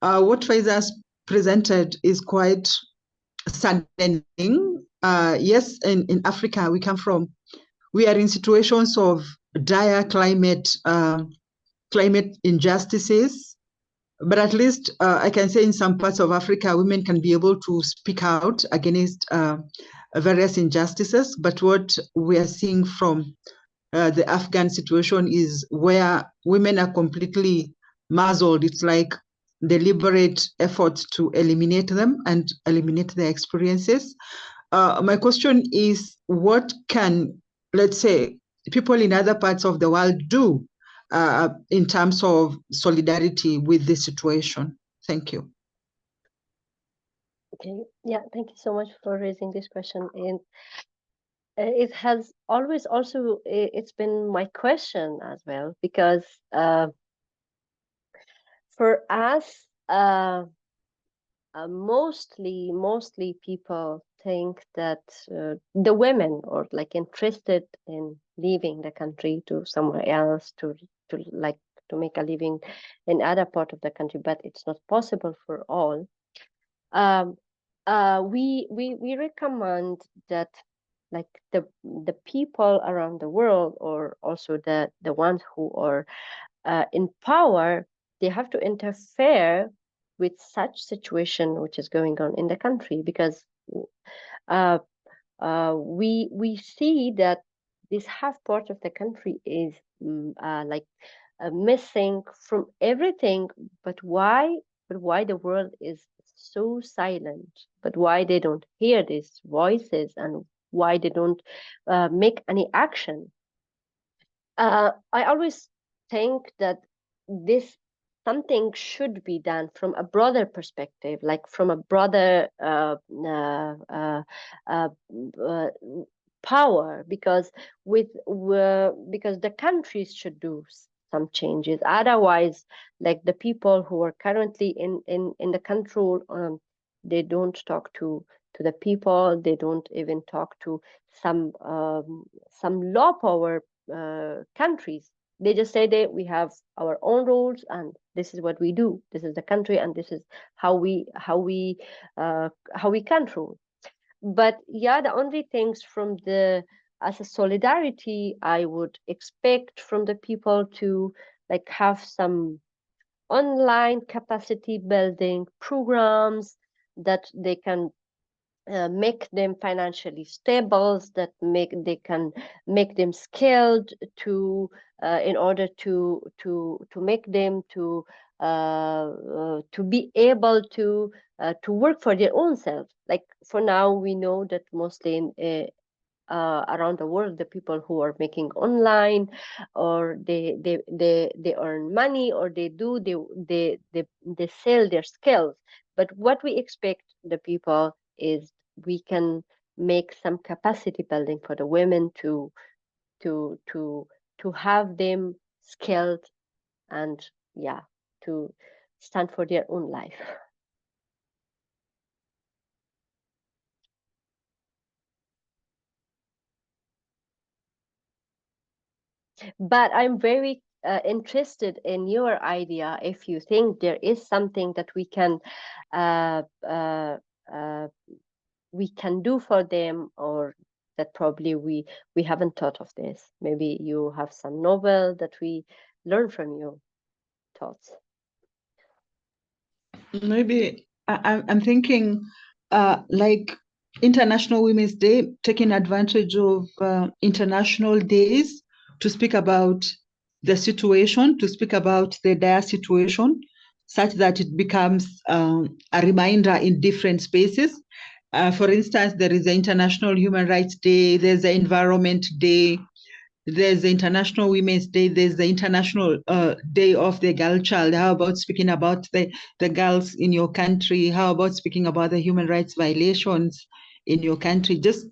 what Faiza's presented is quite saddening. Yes, in Africa, we are in situations of dire climate injustices. But at least I can say in some parts of Africa, women can be able to speak out against various injustices. But what we are seeing from the Afghan situation is where women are completely muzzled. It's like deliberate efforts to eliminate them and eliminate their experiences. My question is, what can, let's say, people in other parts of the world do in terms of solidarity with this situation? Thank you. Okay, yeah, thank you so much for raising this question. And it has always also, it's been my question as well, because for us, mostly people think that the women are like interested in leaving the country to somewhere else to make a living in other part of the country, but it's not possible for all. We recommend that like the people around the world, or also the ones who are in power, they have to interfere with such situation which is going on in the country, because we see that this half part of the country is missing from everything. But why the world is so silent? But why they don't hear these voices, and why they don't make any action? I always think that this something should be done from a broader perspective, like from a broader power, because because the countries should do some changes. Otherwise, like the people who are currently in the control, they don't talk to the people. They don't even talk to some low power countries. They just say that we have our own rules and this is what we do. This is the country and this is how we control. But yeah, the only things from as a solidarity, I would expect from the people to like have some online capacity building programs that they can make them financially stable, that they can make them skilled to in order to make them to be able to work for their own self. Like for now, we know that mostly in around the world, the people who are making online, or they earn money, or they sell their skills. But what we expect the people is we can make some capacity building for the women to have them skilled, and yeah, to stand for their own life. But I'm very interested in your idea. If you think there is something that we can do for them, or that probably we haven't thought of this. Maybe you have some novel that we learn from your thoughts. Maybe I'm thinking like International Women's Day, taking advantage of international days to speak about the situation, to speak about the dire situation, such that it becomes a reminder in different spaces. For instance, there is the International Human Rights Day, there's the Environment Day, there's the International Women's Day, there's the International Day of the Girl Child. How about speaking about the girls in your country? How about speaking about the human rights violations in your country? Just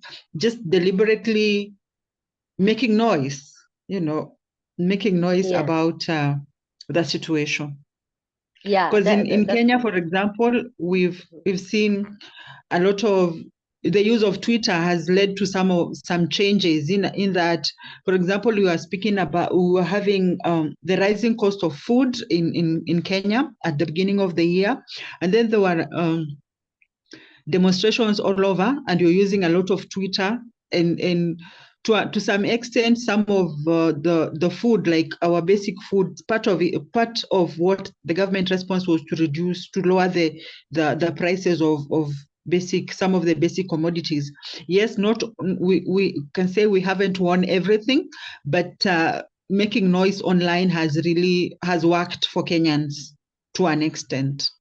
deliberately making noise, making noise about the situation. Yeah, because in Kenya, for example, we've seen a lot of the use of Twitter has led to some changes in that. For example, we were having the rising cost of food in Kenya at the beginning of the year, and then there were demonstrations all over, and you're using a lot of Twitter, and to some extent, some of the food, like our basic food, part of what the government response was to lower the prices of some of the basic commodities. Yes, we can say we haven't won everything, but making noise online has worked for Kenyans to an extent.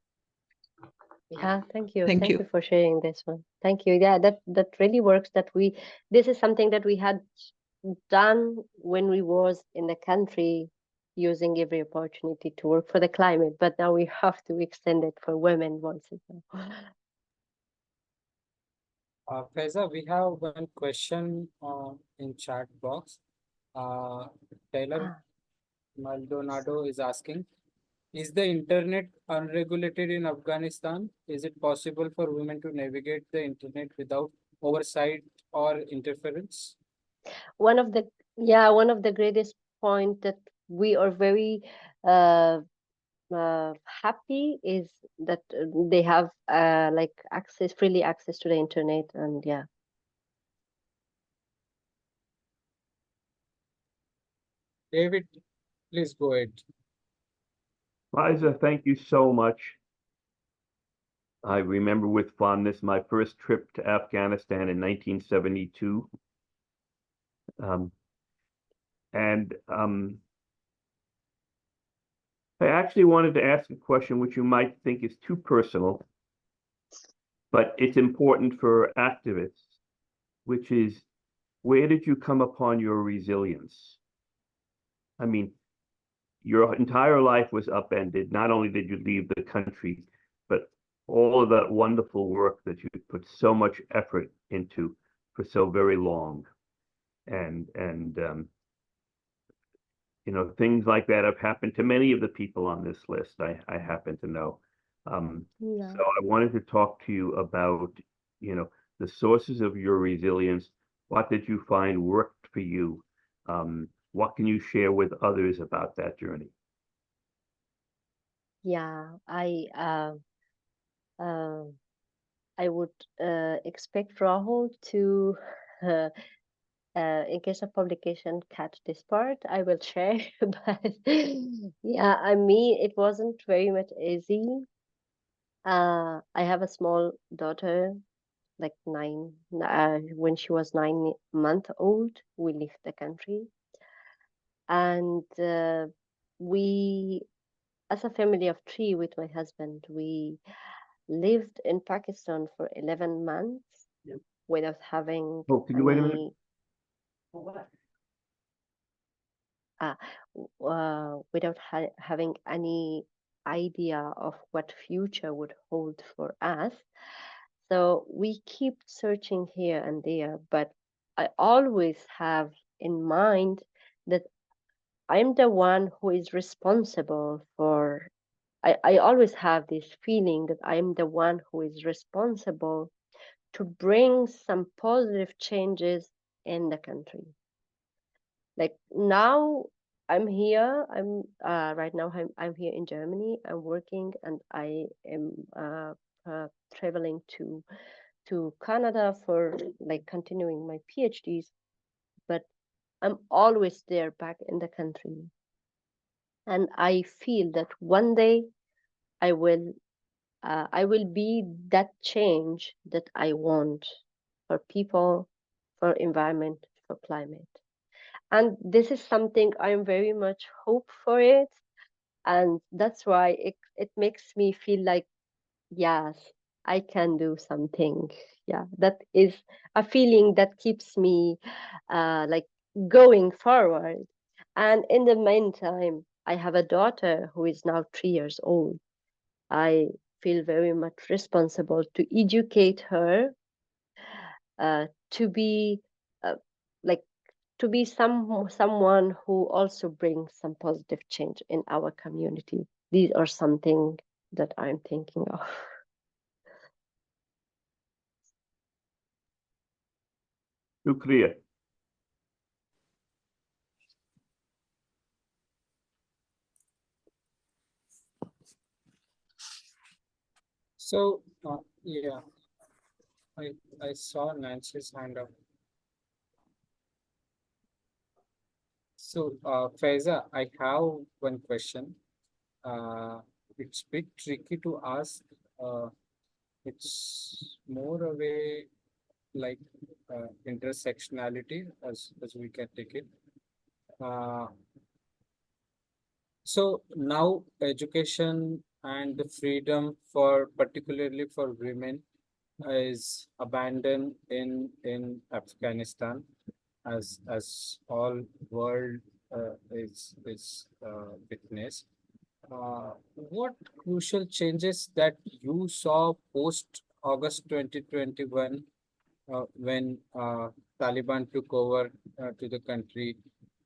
Yeah, thank you. Thank you for sharing this one. Thank you. Yeah, that really works. This is something that we had done when we was in the country, using every opportunity to work for the climate, but now we have to extend it for women voices. Faiza, we have one question in chat box. Taylor Maldonado is asking, is the internet unregulated in Afghanistan? Is it possible for women to navigate the internet without oversight or interference? One of the greatest point that we are very happy is that they have like freely access to the internet, and yeah. David, please go ahead. Faiza, thank you so much. I remember with fondness my first trip to Afghanistan in 1972. I actually wanted to ask a question which you might think is too personal, but it's important for activists, which is, where did you come upon your resilience? I mean, your entire life was upended. Not only did you leave the country, but all of that wonderful work that you put so much effort into for so very long. And things like that have happened to many of the people on this list, I happen to know. So I wanted to talk to you about, the sources of your resilience. What did you find worked for you? What can you share with others about that journey? Yeah, I would expect Rahul to, in case of publication, catch this part. I will share, but yeah, I mean, it wasn't very much easy. I have a small daughter like when she was 9 months old, we left the country. And we, as a family of 3 with my husband, we lived in Pakistan for 11 months without having Oh, can you wait a minute? any without having any idea of what future would hold for us. So we keep searching here and there, but I always have in mind that I'm the one who is responsible for. I always have this feeling that I'm the one who is responsible to bring some positive changes in the country. Like now I'm here, I'm right now I'm here in Germany, I'm working, and I am traveling to Canada for like continuing my PhDs, but I'm always there back in the country. And I feel that one day I will be that change that I want for people, for environment, for climate. And this is something I'm very much hope for it. And that's why it makes me feel like, yes, I can do something. Yeah, that is a feeling that keeps me like going forward. And in the meantime, I have a daughter who is now 3 years old. I feel very much responsible to educate her to be like to be someone who also brings some positive change in our community. These are something that I'm thinking of. Too clear. So, yeah, I saw Nancy's hand up. So, Faiza, I have one question. It's a bit tricky to ask. It's more of a like intersectionality as we can take it. Uh, so now education and the freedom for particularly for women is abandoned in Afghanistan as all world is witnessed. What crucial changes that you saw post August 2021 when Taliban took over to the country?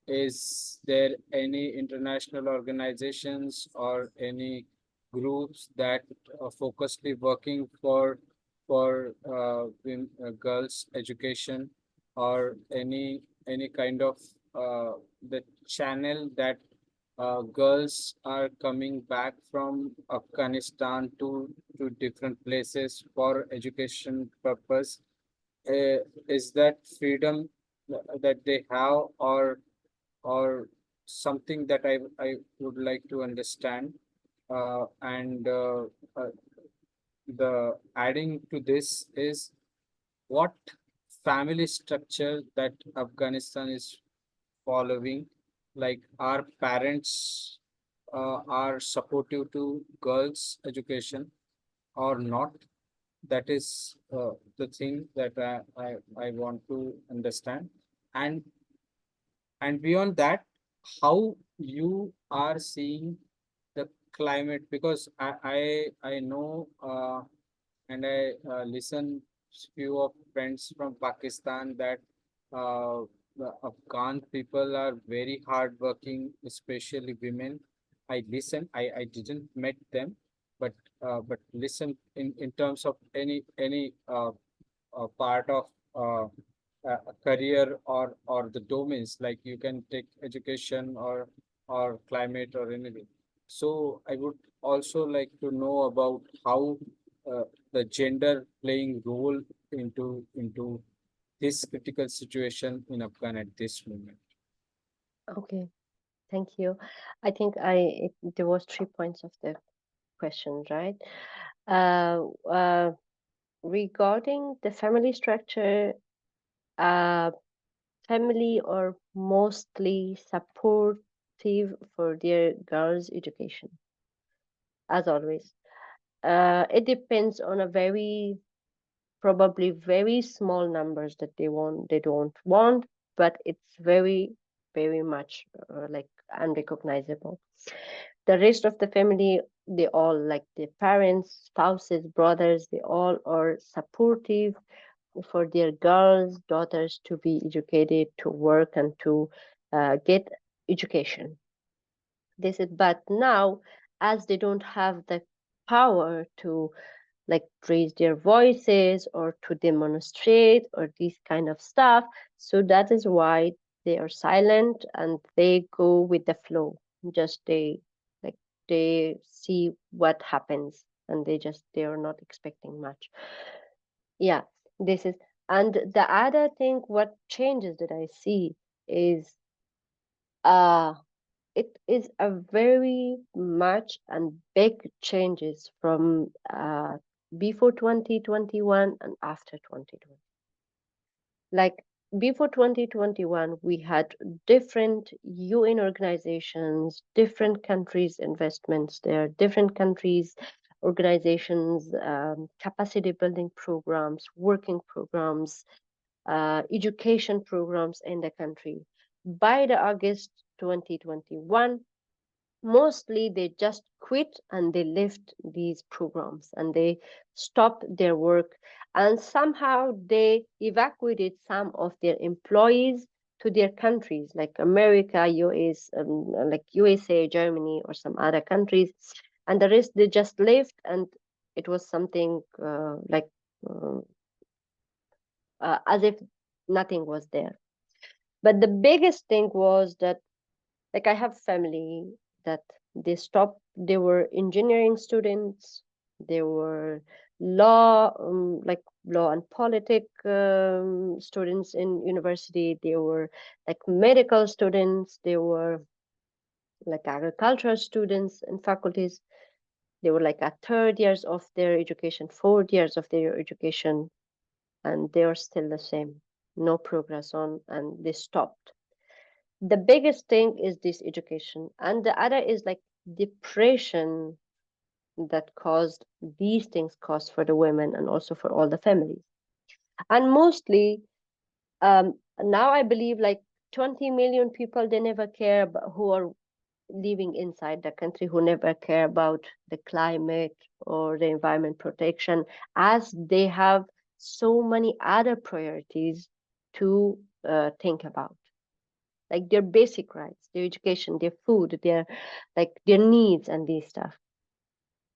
Is there any international organizations or any groups that are focusedly working for girls' education, or any kind of the channel that girls are coming back from Afghanistan to different places for education purpose? Is that freedom that they have, or something that I would like to understand? And the adding to this is what family structure that Afghanistan is following, like our parents are supportive to girls' education or not. That is the thing that I want to understand. And beyond that, how you are seeing the climate, because I know and I listen few of friends from Pakistan that the Afghan people are very hardworking, especially women. I didn't met them, but listen in terms of any part of a career or the domains, like you can take education or climate or anything. So I would also like to know about how the gender playing role into this critical situation in Afghan at this moment. Okay, thank you. I think there was 3 points of the question, right? regarding the family structure, family are mostly supportive for their girls' education, as always. It depends on a probably very small numbers that they don't want, but it's very, very much like unrecognizable. The rest of the family, they all, like the parents, spouses, brothers, they all are supportive for their girls, daughters to be educated, to work, and to get education. But now, as they don't have the power to like raise their voices or to demonstrate or these kind of stuff, so that is why they are silent and they go with the flow. Just they see what happens and they are not expecting much. Yeah, this is. And the other thing, what changes that I see is it is a very much and big changes from before 2021 and after 2020. Like before 2021, we had different UN organizations, different countries' investments there, different countries' organizations, capacity building programs, working programs, education programs in the country. By the August 2021, mostly they just quit and they left these programs and they stopped their work, and somehow they evacuated some of their employees to their countries like America, US, like USA, Germany, or some other countries, and the rest they just left, and it was something as if nothing was there. But the biggest thing was that, like, I have family that they were engineering students, they were law, law and politics students in university, they were like medical students, they were like agricultural students in faculties, they were like at 3rd years of their education, 4th years of their education, and they are still the same, no progress on, and they stopped. The biggest thing is this education, and the other is like depression that caused these things caused for the women and also for all the families. And mostly now I believe like 20 million people, they never care about, who are living inside the country, who never care about the climate or the environment protection, as they have so many other priorities to think about, like their basic rights, their education, their food, their needs and these stuff.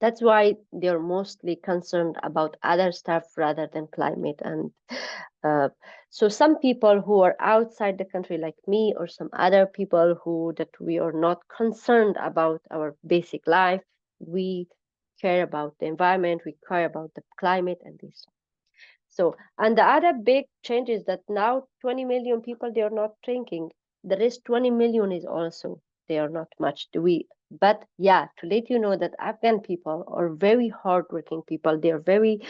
That's why they're mostly concerned about other stuff rather than climate. And so some people who are outside the country like me, or some other people that we are not concerned about our basic life, we care about the environment, we care about the climate and this stuff. So, and the other big change is that now 20 million people, they are not drinking. The rest 20 million is also, they are not much. But yeah, to let you know that Afghan people are very hardworking people. They are very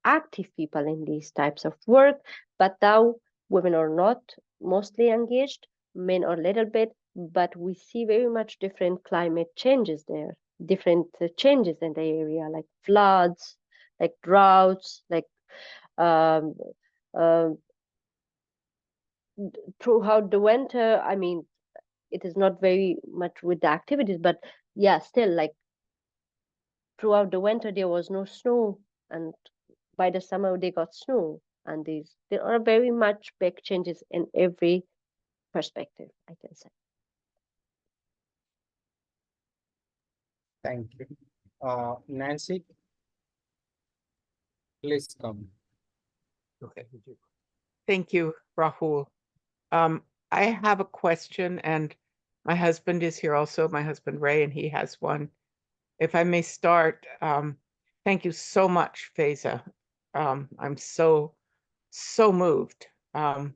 active people in these types of work. But now women are not mostly engaged, men are a little bit, but we see very much different climate changes there, different changes in the area, like floods, like droughts, like throughout the winter. I mean, it is not very much with the activities, but yeah, still, like throughout the winter there was no snow, and by the summer they got snow, and there are very much big changes in every perspective, I can say. Thank you. Nancy, please come. Okay. Thank you, Rahul. I have a question, and my husband is here also, my husband Ray, and he has one. If I may start, thank you so much, Faiza. I'm so moved. The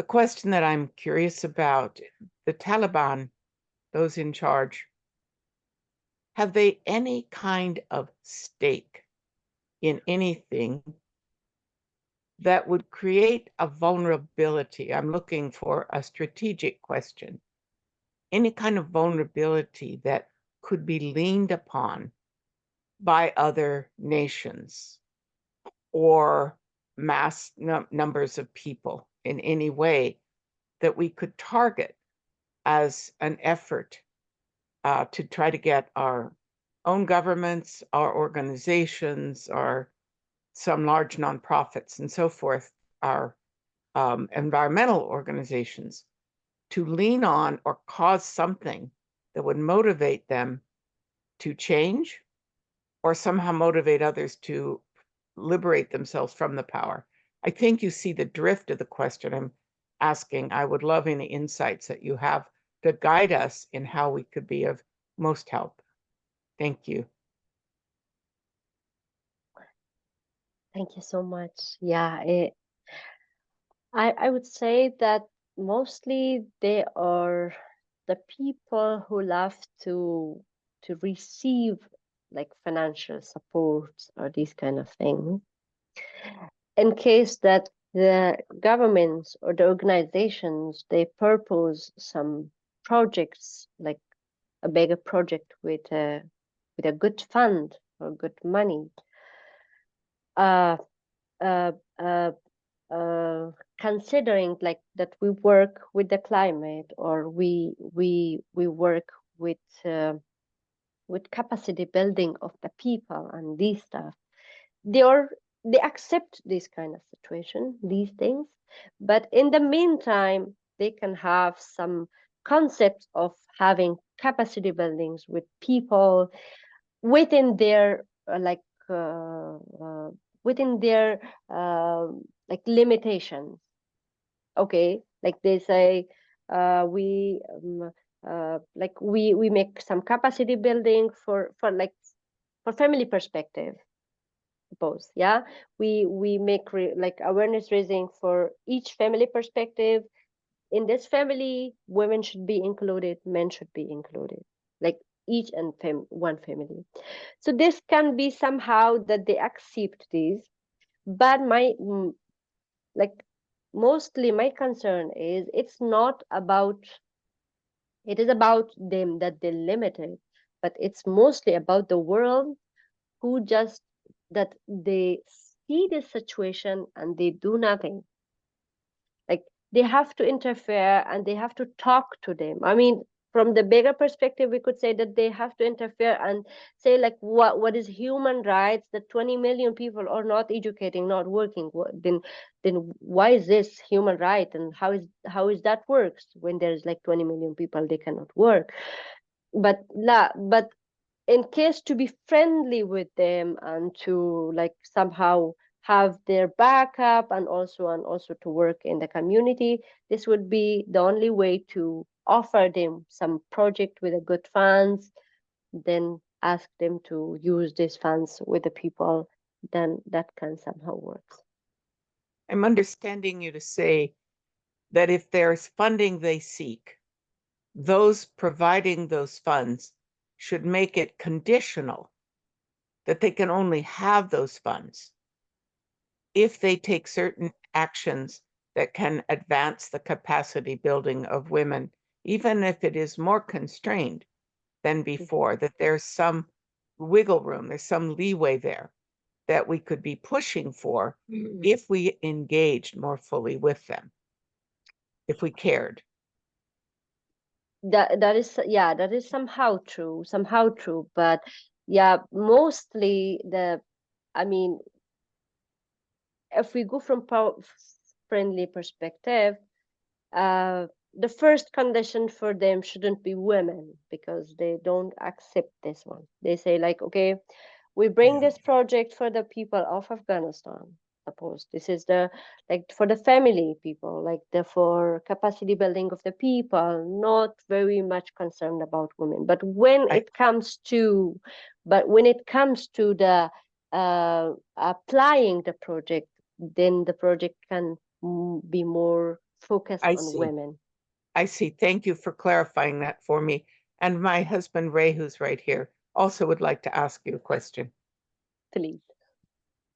question that I'm curious about, the Taliban, those in charge, have they any kind of stake in anything that would create a vulnerability? I'm looking for a strategic question. Any kind of vulnerability that could be leaned upon by other nations or mass numbers of people in any way that we could target as an effort to try to get our own governments, our organizations, our some large nonprofits and so forth, our environmental organizations, to lean on or cause something that would motivate them to change or somehow motivate others to liberate themselves from the power. I think you see the drift of the question I'm asking. I would love any insights that you have to guide us in how we could be of most help. Thank you. Thank you so much. Yeah, I would say that mostly they are the people who love to receive like financial support or these kind of things. In case that the governments or the organizations, they purpose some projects, like a bigger project with a good fund or good money, considering like that we work with the climate or we work with capacity building of the people and these stuff, they accept this kind of situation, these things, but in the meantime they can have some concepts of having capacity buildings with people within their within their like limitations. Okay, like they say, we make some capacity building for family perspective. Suppose, yeah, we make like awareness raising for each family perspective. In this family, women should be included, men should be included, like each and one family. So this can be somehow that they accept this, but mostly my concern is it is about them that they're limited, but it's mostly about the world who just that they see this situation and they do nothing. Like they have to interfere and they have to talk to them. I mean, from the bigger perspective, we could say that they have to interfere and say like what is human rights, that 20 million people are not educating, not working. Then why is this human right, and how is that works when there's like 20 million people they cannot work? But in case to be friendly with them and to like somehow have their backup and also to work in the community, this would be the only way to offer them some project with a good funds, then ask them to use these funds with the people, then that can somehow work. I'm understanding you to say that if there's funding they seek, those providing those funds should make it conditional that they can only have those funds if they take certain actions that can advance the capacity building of women, even if it is more constrained than before, that there's some wiggle room, there's some leeway there that we could be pushing for if we engaged more fully with them, if we cared. That is somehow true, but yeah, mostly I mean, if we go from friendly perspective, the first condition for them shouldn't be women, because they don't accept this one. They say like, okay, we bring this project for the people of Afghanistan. Suppose this is for the family people, for capacity building of the people, not very much concerned about women. But when it comes to the applying the project, then the project can be more focused on women. I see. Thank you for clarifying that for me. And my husband, Ray, who's right here, also would like to ask you a question. Please.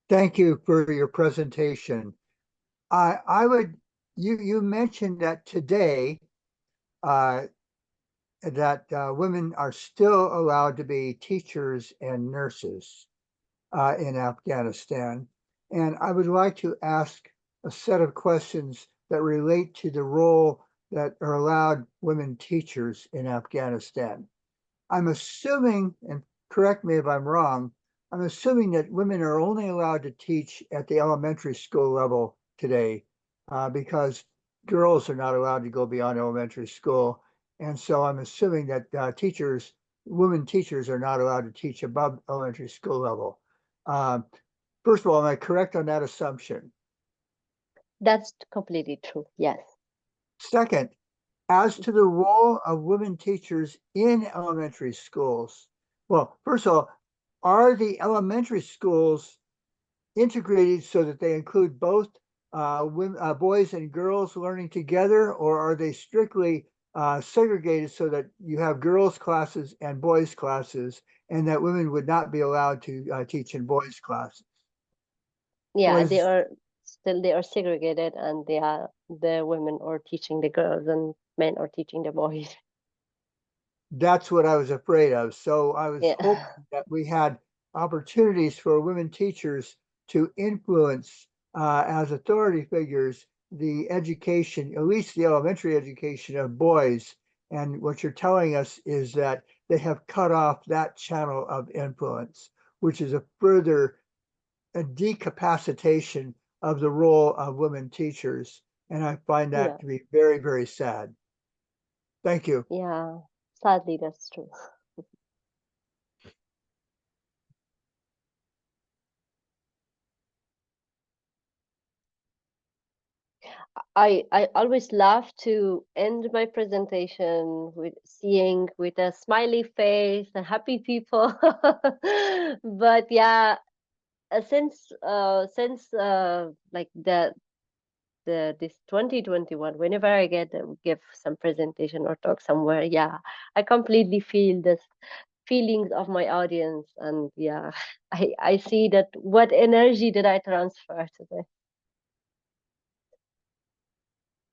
Thank you for your presentation. You mentioned that today that women are still allowed to be teachers and nurses in Afghanistan. And I would like to ask a set of questions that relate to the role that are allowed women teachers in Afghanistan. I'm assuming, and correct me if I'm wrong, I'm assuming that women are only allowed to teach at the elementary school level today because girls are not allowed to go beyond elementary school. And so I'm assuming that women teachers are not allowed to teach above elementary school level. First of all, am I correct on that assumption? That's completely true. Yes. Second, as to the role of women teachers in elementary schools, well, first of all, are the elementary schools integrated so that they include both boys and girls learning together, or are they strictly segregated so that you have girls' classes and boys' classes, and that women would not be allowed to teach in boys' classes? Yeah, they are segregated, and the women are teaching the girls and men are teaching the boys. That's what I was afraid of. So I was hoping that we had opportunities for women teachers to influence as authority figures the education, at least the elementary education of boys. And what you're telling us is that they have cut off that channel of influence, which is a further decapacitation of the role of women teachers. And I find that to be very, very sad. Thank you. Yeah, sadly, that's true. I always love to end my presentation with a smiley face and happy people. But yeah, since like this 2021, whenever I give some presentation or talk somewhere, yeah, I completely feel this feelings of my audience, and yeah, I see that what energy did I transfer today.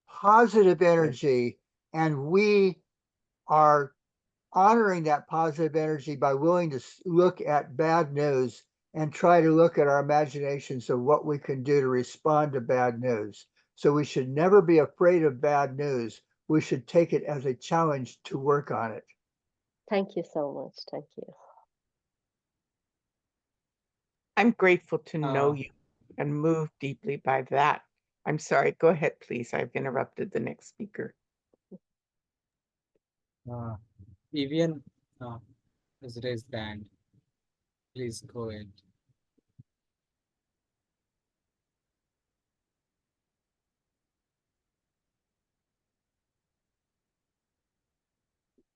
Positive energy, and we are honoring that positive energy by willing to look at bad news and try to look at our imaginations of what we can do to respond to bad news. So we should never be afraid of bad news. We should take it as a challenge to work on it. Thank you so much. Thank you. I'm grateful to know you and moved deeply by that. I'm sorry. Go ahead, please. I've interrupted the next speaker. Evian has raised hand. Please go ahead.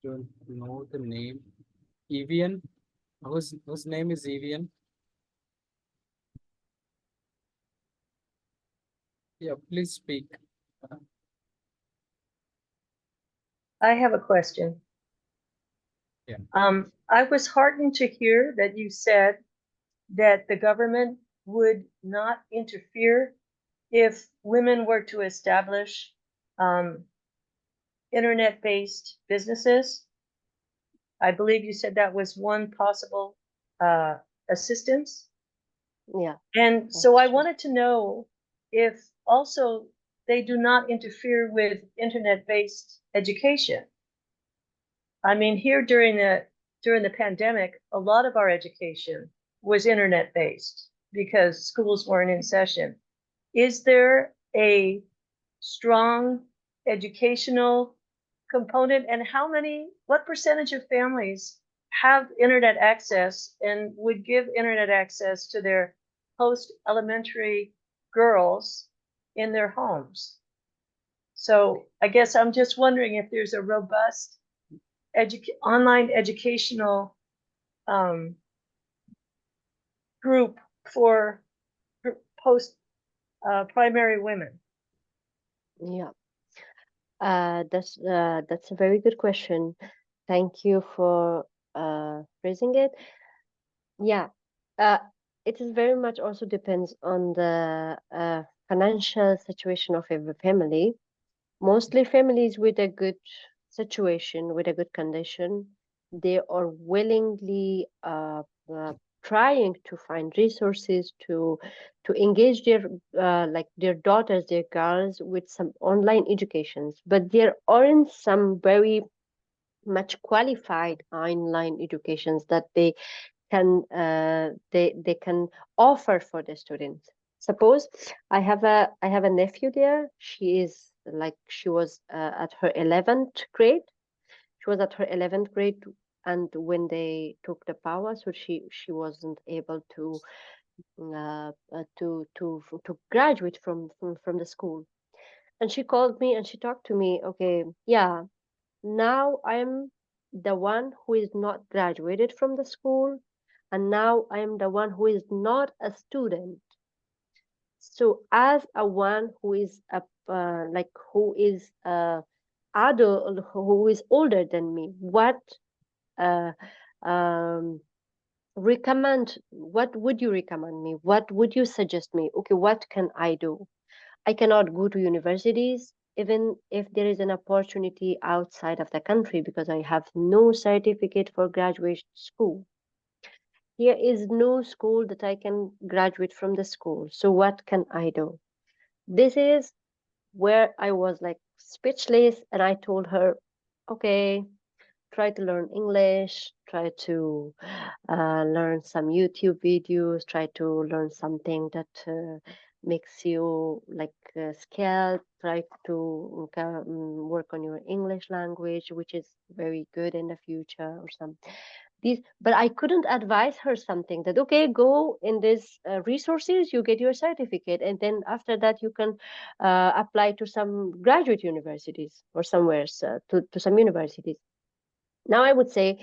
Don't know the name. Evian? Whose name is Evian? Yeah, please speak. I have a question. Yeah. I was heartened to hear that you said that the government would not interfere if women were to establish internet-based businesses. I believe you said that was one possible assistance. Yeah. And so I wanted to know if also they do not interfere with internet-based education. I mean, here during the pandemic, a lot of our education was internet-based because schools weren't in session. Is there a strong educational component, and what percentage of families have internet access and would give internet access to their post-elementary girls in their homes? So I guess I'm just wondering if there's a robust online educational group for post primary women. Yeah, that's a very good question. Thank you for phrasing it. Yeah, it is very much also depends on the financial situation of every family. Mostly families with a good situation, with a good condition, they are willingly trying to find resources to engage their like their daughters, their girls with some online educations. But there aren't some very much qualified online educations that they can offer for the students. Suppose I have a nephew there. She was at her 11th grade. She was at her 11th grade, and when they took the power, so she wasn't able to graduate from the school. And she called me and she talked to me. Okay, yeah, now I'm the one who is not graduated from the school, and now I am the one who is not a student. So as a one who is who is adult, who is older than me, what uh, um, what would you recommend me? What would you suggest me? Okay, what can I do? I cannot go to universities, even if there is an opportunity outside of the country, because I have no certificate for graduate school. Here is no school that I can graduate from the school. So what can I do? This is where I was like speechless, and I told her, okay, try to learn English, try to learn some YouTube videos, try to learn something that makes you like skilled, try to work on your English language, which is very good in the future or some these. But I couldn't advise her something that, okay, go in these resources, you get your certificate, and then after that you can apply to some graduate universities or somewhere, to some universities. Now, I would say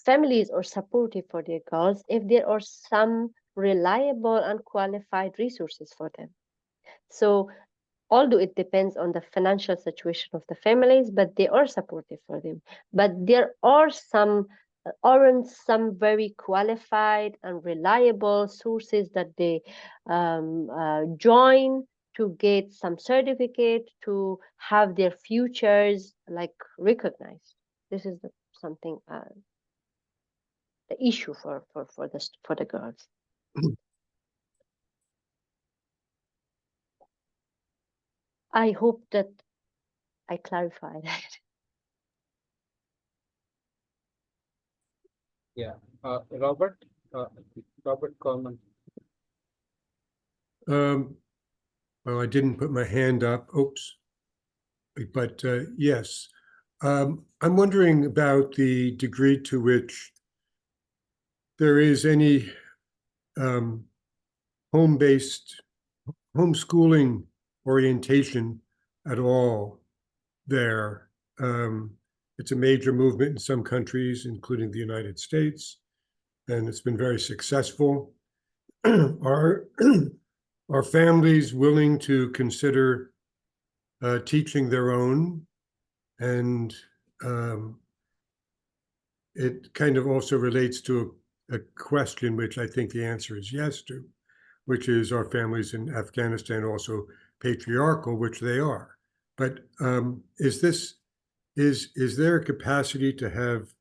families are supportive for their girls if there are some reliable and qualified resources for them. So, although it depends on the financial situation of the families, but they are supportive for them. But there are aren't some very qualified and reliable sources that they join to get some certificate to have their futures like recognized. This is something the issue for the girls. I hope that I clarified that. Yeah, Robert Coleman. Well, I didn't put my hand up. Oops. But yes, I'm wondering about the degree to which there is any home-based homeschooling orientation at all there. It's a major movement in some countries, including the United States, and it's been very successful. Are families willing to consider teaching their own? And it kind of also relates to a question which I think the answer is yes to, which is, are families in Afghanistan also patriarchal, which they are. But is there a capacity to have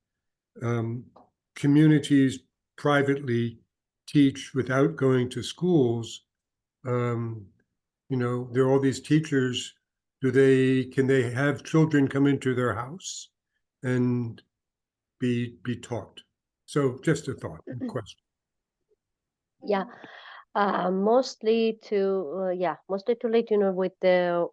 communities privately teach without going to schools? There are all these teachers. Can they have children come into their house and be taught? So just a thought, a question. Yeah, mostly to let you know with the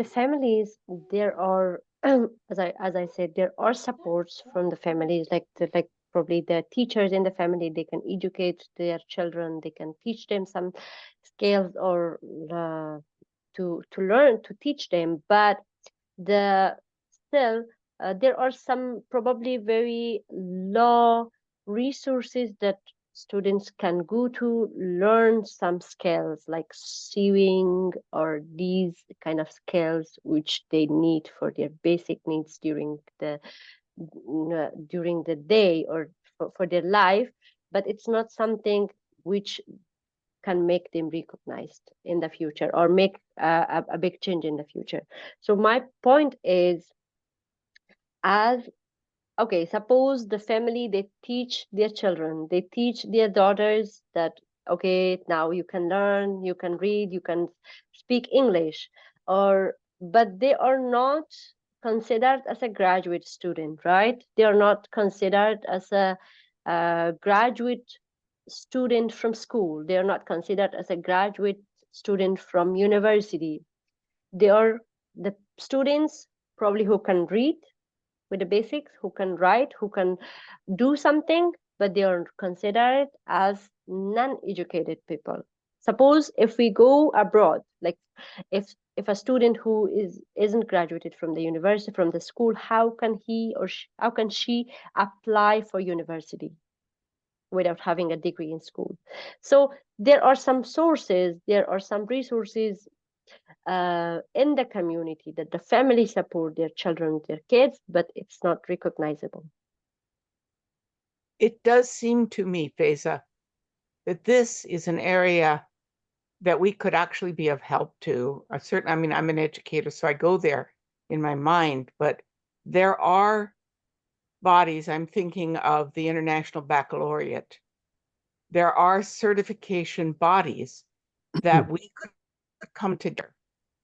families, there are as I said, there are supports from the families, like probably the teachers in the family, they can educate their children, they can teach them some skills or to learn to teach them. But still there are some probably very low resources that students can go to learn some skills like sewing or these kind of skills which they need for their basic needs during the during the day or for their life, but it's not something which can make them recognized in the future or make a big change in the future. So my point is, as okay, suppose the family, they teach their children, they teach their daughters that, okay, now you can learn, you can read, you can speak English, but they are not considered as a graduate student, right? They are not considered as a graduate student from school. They are not considered as a graduate student from university. They are the students probably who can read with the basics, who can write, who can do something, but they are considered as non-educated people. Suppose if we go abroad, like if a student who isn't graduated from the university, from the school, how can he or how can she apply for university without having a degree in school? So there are some sources, there are some resources in the community that the family support their children, their kids, but it's not recognizable. It does seem to me, Faiza, that this is an area that we could actually be of help to. I mean, I'm an educator, so I go there in my mind, but there are bodies. I'm thinking of the International Baccalaureate. There are certification bodies that we could come together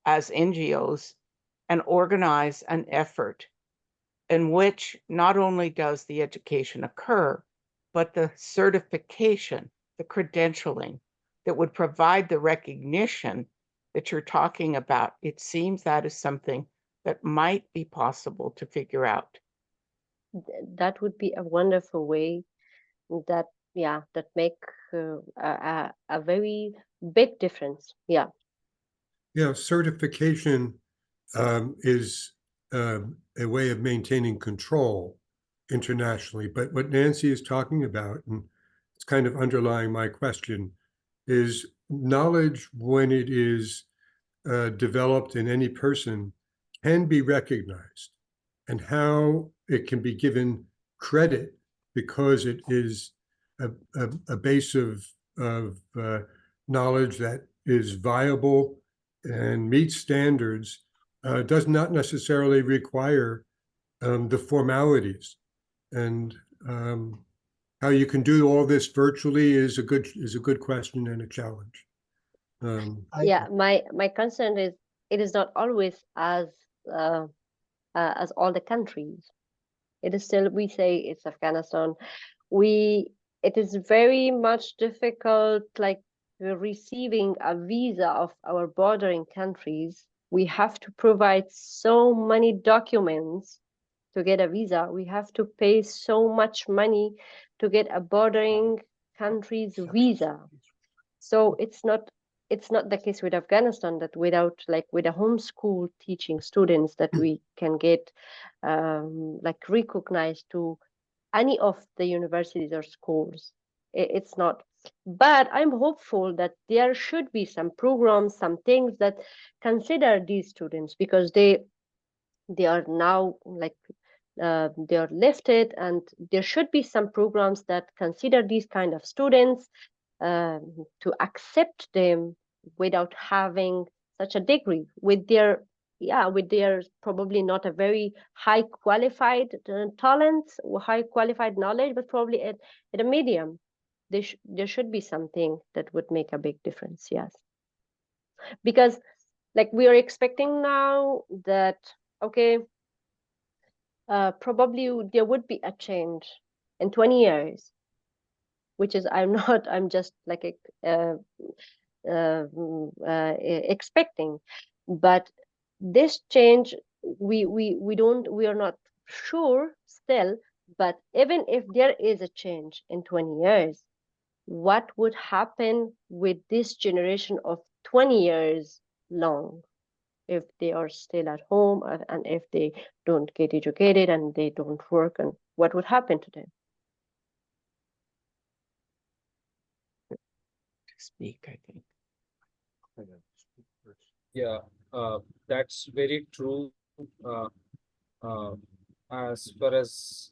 as NGOs and organize an effort in which not only does the education occur, but the certification, the credentialing that would provide the recognition that you're talking about. It seems that is something that might be possible to figure out. That would be a wonderful way that make a very big difference. Yeah. Yeah, certification is a way of maintaining control internationally. But what Nancy is talking about, and it's kind of underlying my question, is knowledge, when it is developed in any person, can be recognized, and how it can be given credit because it is a base of knowledge that is viable and meets standards, does not necessarily require the formalities. And how you can do all this virtually is a good question and a challenge. My concern is it is not always as all the countries. It is still, we say it's Afghanistan. It is very much difficult, like receiving a visa of our bordering countries. We have to provide so many documents to get a visa. We have to pay so much money to get a bordering country's visa. So it's not the case with Afghanistan that with a homeschool teaching students that we can get recognized to any of the universities or schools. It's not. But I'm hopeful that there should be some programs, some things that consider these students, because they are now they are lifted, and there should be some programs that consider these kind of students, to accept them without having such a degree, with their probably not a very high qualified talent or high qualified knowledge, but probably at a medium. There should be something that would make a big difference. Yes, because like we are expecting now that, okay, probably there would be a change in 20 years, which is I'm just like expecting. But this change, we are not sure still. But even if there is a change in 20 years, what would happen with this generation of 20 years long, if they are still at home and if they don't get educated and they don't work, and what would happen to them? Speak, I think. Yeah, that's very true. Uh, as far as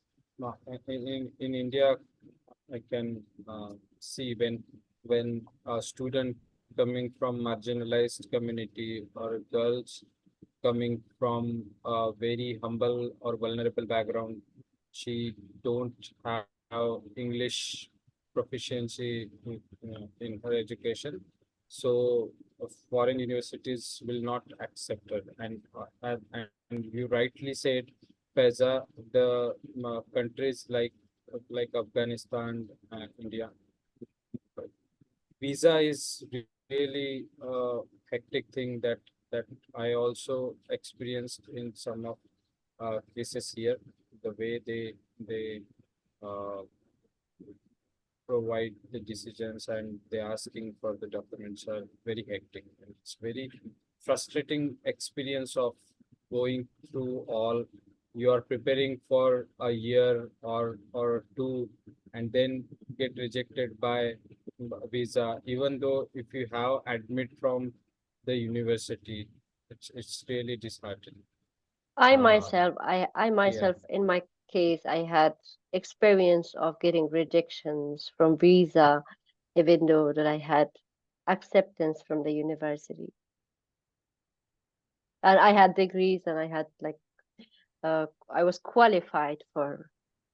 in India, I can see when a student coming from marginalized community or girls coming from a very humble or vulnerable background, she don't have English proficiency in her education. So foreign universities will not accept her. And you rightly said, Faiza, the countries like Afghanistan and India, visa is really a hectic thing that I also experienced in some of cases here. The way they uh, provide the decisions and they asking for the documents are very hectic. And it's very frustrating experience of going through all. You are preparing for a year or two and then get rejected by visa, even though if you have admit from the university, it's really disheartening. I Uh, myself, I yeah. myself, in my case, I had experience of getting rejections from visa, even though that I had acceptance from the university. And I had degrees and I had like, I was qualified for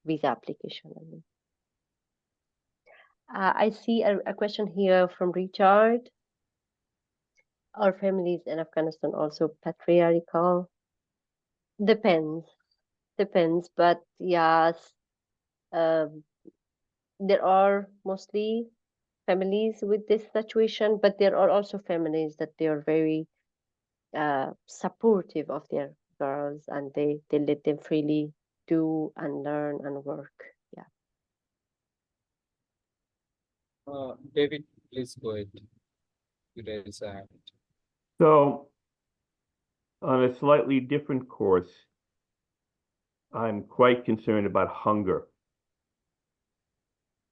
visa application. I mean. I see a question here from Richard. Are families in Afghanistan also patriarchal? Depends, but yes, there are mostly families with this situation, but there are also families that they are very supportive of their girls and they let them freely do and learn and work. Yeah. David, please go ahead. You raise a hand. So, on a slightly different course, I'm quite concerned about hunger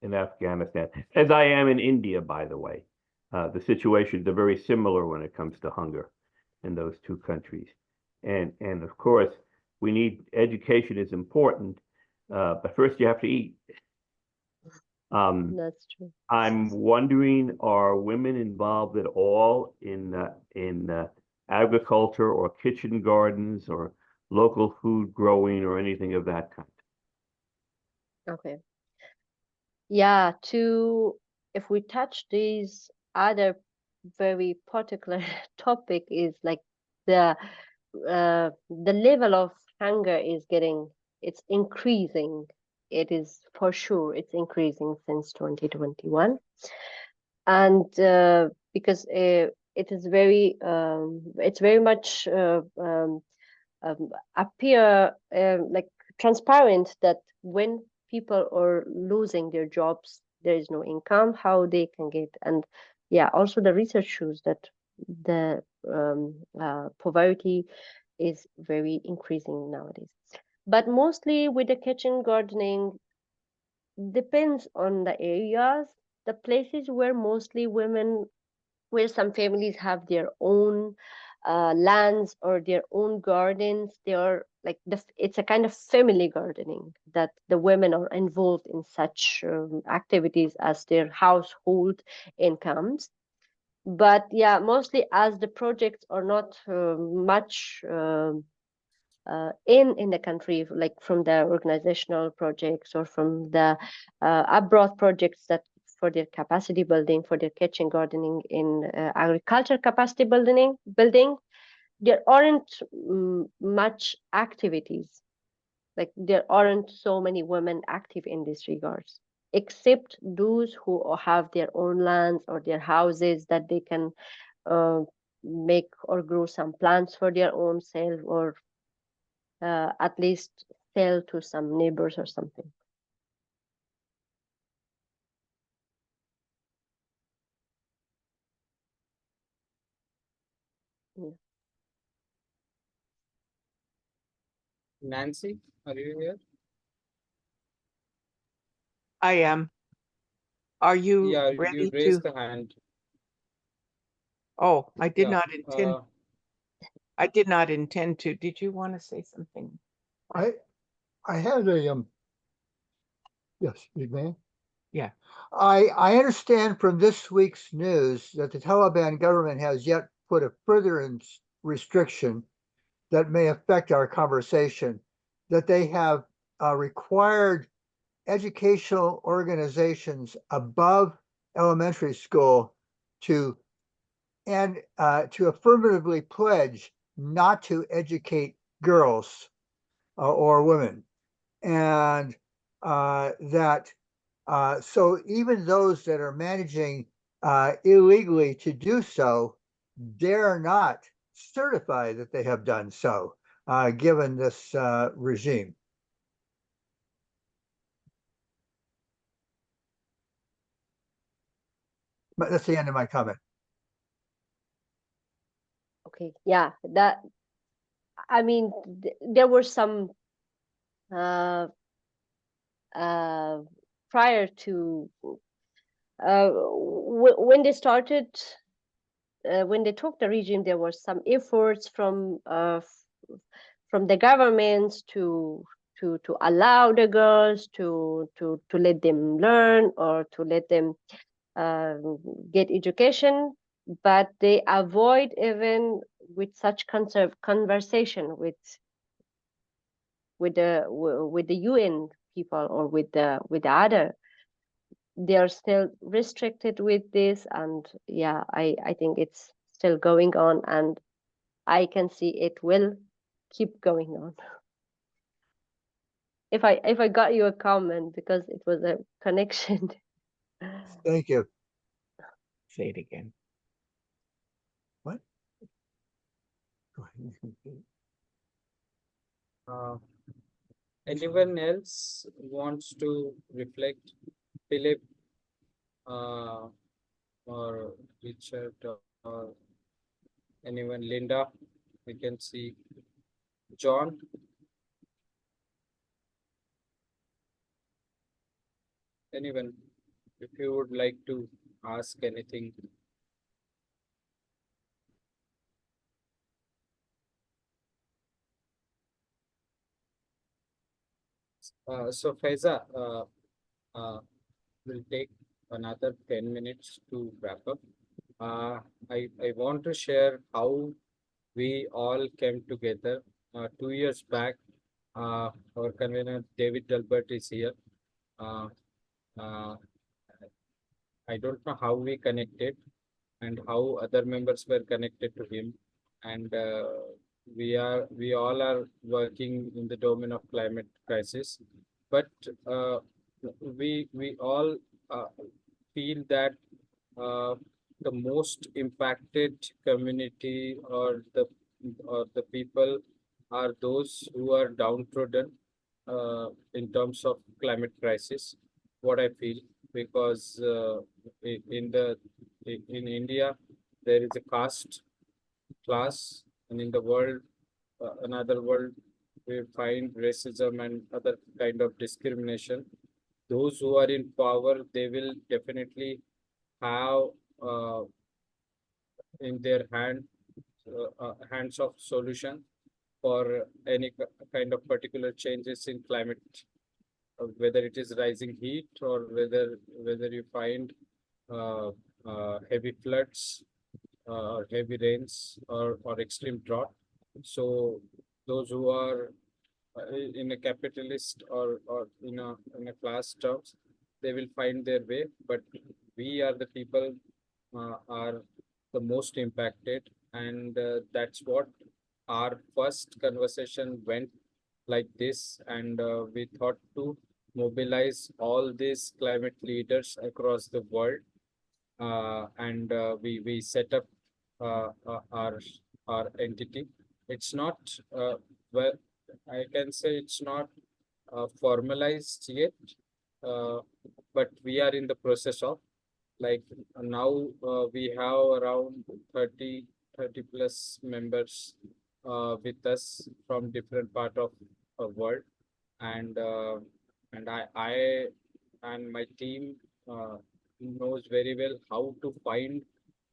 in Afghanistan, as I am in India, by the way. The situations are very similar when it comes to hunger in those two countries. And of course, we need education is important, but first you have to eat. That's true. I'm wondering, are women involved at all in agriculture or kitchen gardens or local food growing or anything of that kind? Okay. Yeah, if we touch these other very particular topic is like the level of hunger is it's increasing. It is for sure it's increasing since 2021. And because it is it's very much appear like transparent that when people are losing their jobs, there is no income, how they can get. And yeah, also the research shows that the poverty is very increasing nowadays. But mostly with the kitchen gardening, depends on the areas, the places where mostly women, where some families have their own lands or their own gardens. They are like it's a kind of family gardening that the women are involved in such activities as their household incomes. But yeah, mostly as the projects are not much in the country, like from the organizational projects or from the abroad projects that for their capacity building, for their kitchen gardening in agriculture capacity building, there aren't much activities. Like there aren't so many women active in this regards, except those who have their own lands or their houses that they can make or grow some plants for their own sale, or at least sell to some neighbors or something. Yeah. Nancy, are you here? I am. Are you Yeah, ready you raised the hand. Oh, I did Yeah. not intend. I did not intend to. Did you want to say something? I had a yes, you may. Yeah. I understand from this week's news that the Taliban government has yet put a further restriction that may affect our conversation, that they have required educational organizations above elementary school to affirmatively pledge not to educate girls or women, and so even those that are managing illegally to do so dare not certify that they have done so, given this regime. But that's the end of my comment. Okay, yeah, I mean, there were some prior to when they started, when they took the regime, there were some efforts from the governments to allow the girls to let them learn or to let them get education, but they avoid even with such conversation with the UN people or with the other. They are still restricted with this, and yeah, I think it's still going on, and I can see it will keep going on. If I got you a comment, because it was a connection. Thank you. Say it again. What? Anyone else wants to reflect? Philip or Richard or anyone? Linda, we can see. John. Anyone, if you would like to ask anything. So Faiza, will take another 10 minutes to wrap up. I want to share how we all came together 2 years back. Our convener David Delbert is here. I don't know how we connected and how other members were connected to him, and we all are working in the domain of climate crisis, but we all feel that the most impacted community or the people are those who are downtrodden in terms of climate crisis. What I feel, because in India there is a caste class, and in the world, another world, we find racism and other kind of discrimination. Those who are in power, they will definitely have in their hands of solution for any kind of particular changes in climate, whether it is rising heat or whether you find uh, heavy floods or heavy rains or extreme drought. So those who are in a capitalist or in a class terms, they will find their way. But we are the people are the most impacted, and that's what our first conversation went like this. And we thought to mobilize all these climate leaders across the world, and we set up our entity. It's not well, I can say it's not formalized yet, uh, but we are in the process of, like, now we have around 30 plus members with us from different part of the world, and I and my team knows very well how to find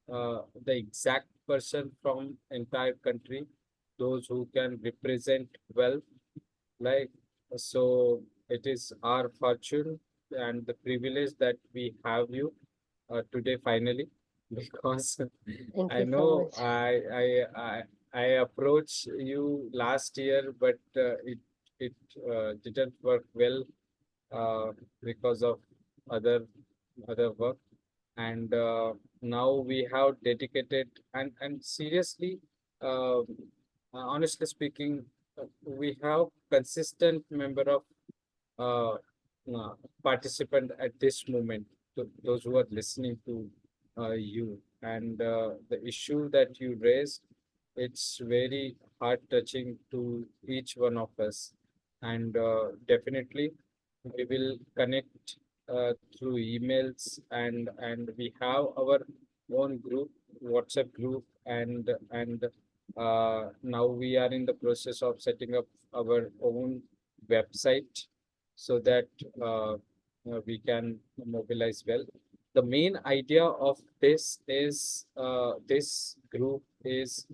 the exact person from entire country, those who can represent well. Like So it is our fortune and the privilege that we have you today finally, because Thank I you so know much. I approached you last year, but it didn't work well because of other work, and now we have dedicated and seriously, honestly speaking, we have consistent member of uh, participant at this moment, to those who are listening to you, and the issue that you raised, it's very heart touching to each one of us, and definitely we will connect through emails, and we have our own group, WhatsApp group, and now we are in the process of setting up our own website so that we can mobilize well. The main idea of this is this group is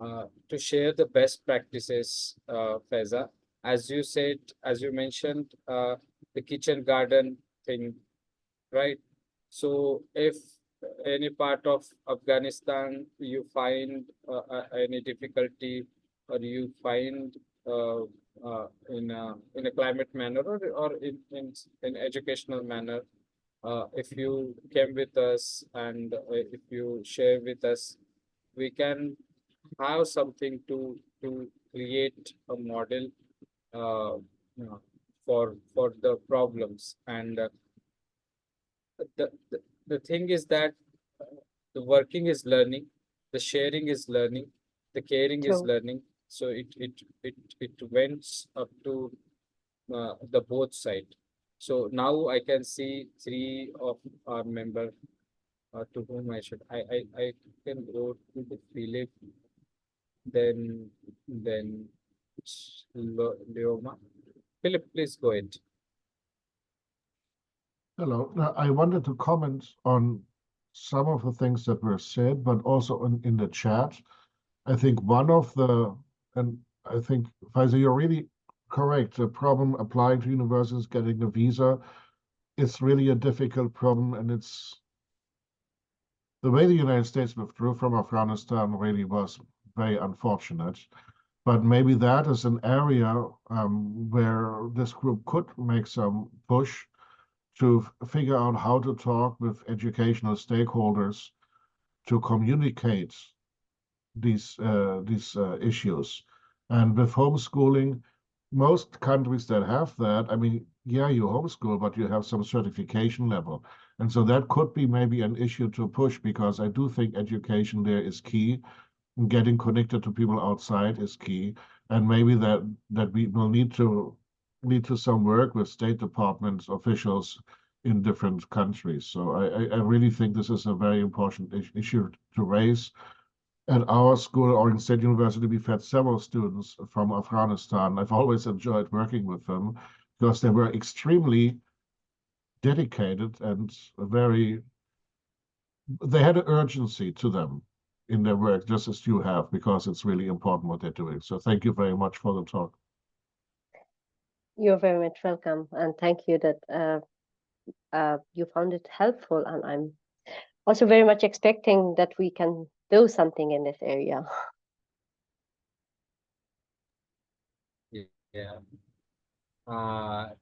to share the best practices, Faiza. As you said, as you mentioned, the kitchen garden thing, right? So if any part of Afghanistan you find any difficulty, or you find in a climate manner, or in educational manner, if you came with us and if you share with us, we can have something to create a model uh, for the problems, and the thing is that the working is learning, the sharing is learning, the caring is True. learning. So it went up to the both side. So now I can see three of our member to whom I can go to the Philip, then Leoma. Philip, please go ahead. Hello. Now, I wanted to comment on some of the things that were said, but also in the chat. I think one of the, and I think, Faiza, you're really correct. The problem applying to universities, getting a visa, it's really a difficult problem. And it's the way the United States withdrew from Afghanistan really was very unfortunate. But maybe that is an area where this group could make some push to figure out how to talk with educational stakeholders to communicate these issues. And with homeschooling, most countries that have that, I mean, yeah, you homeschool, but you have some certification level. And so that could be maybe an issue to push, because I do think education there is key. Getting connected to people outside is key. And maybe that we will need to some work with State Department officials in different countries. So I really think this is a very important issue to raise. At our school, Oregon State University, we've had several students from Afghanistan. I've always enjoyed working with them because they were extremely dedicated and they had an urgency to them in their work, just as you have, because it's really important what they're doing. So thank you very much for the talk. You're very much welcome, and thank you that you found it helpful. And I'm also very much expecting that we can do something in this area. Yeah.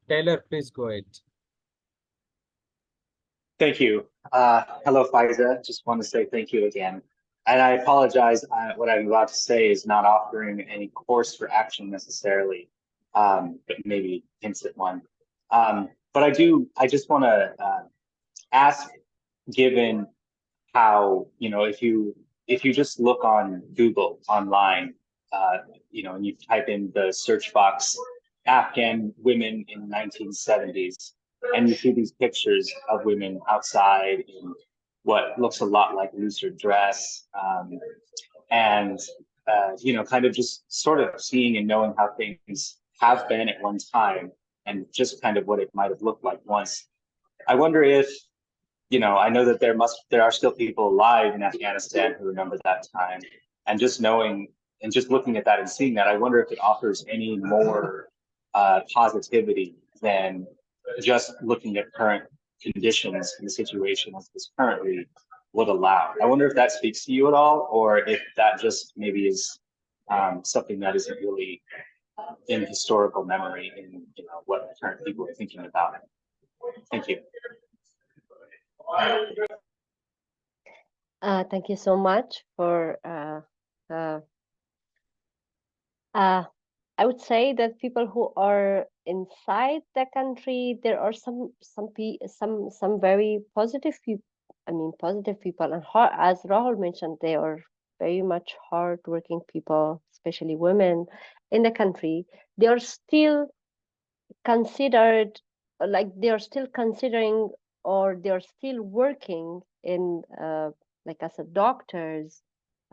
Taylor, please go ahead. Thank you. Hello, Faiza. Just want to say thank you again. And I apologize, what I'm about to say is not offering any course for action necessarily, but maybe hints at one. But I just want to ask, given how, if you just look on Google online, and you type in the search box, Afghan women in 1970s, and you see these pictures of women outside in what looks a lot like looser dress, and kind of just sort of seeing and knowing how things have been at one time, and just kind of what it might have looked like once. I wonder if, I know that there are still people alive in Afghanistan who remember that time, and just knowing and just looking at that and seeing that, I wonder if it offers any more positivity than just looking at current conditions and the situation as this currently would allow. I wonder if that speaks to you at all, or if that just maybe is something that isn't really in historical memory in what current people are thinking about it. Thank you. Thank you so much for I would say that people who are inside the country, there are some very positive people. I mean, positive people, and as Rahul mentioned, they are very much hardworking people, especially women in the country. They are still considered, like they are still considering, or they are still working in like as a doctors.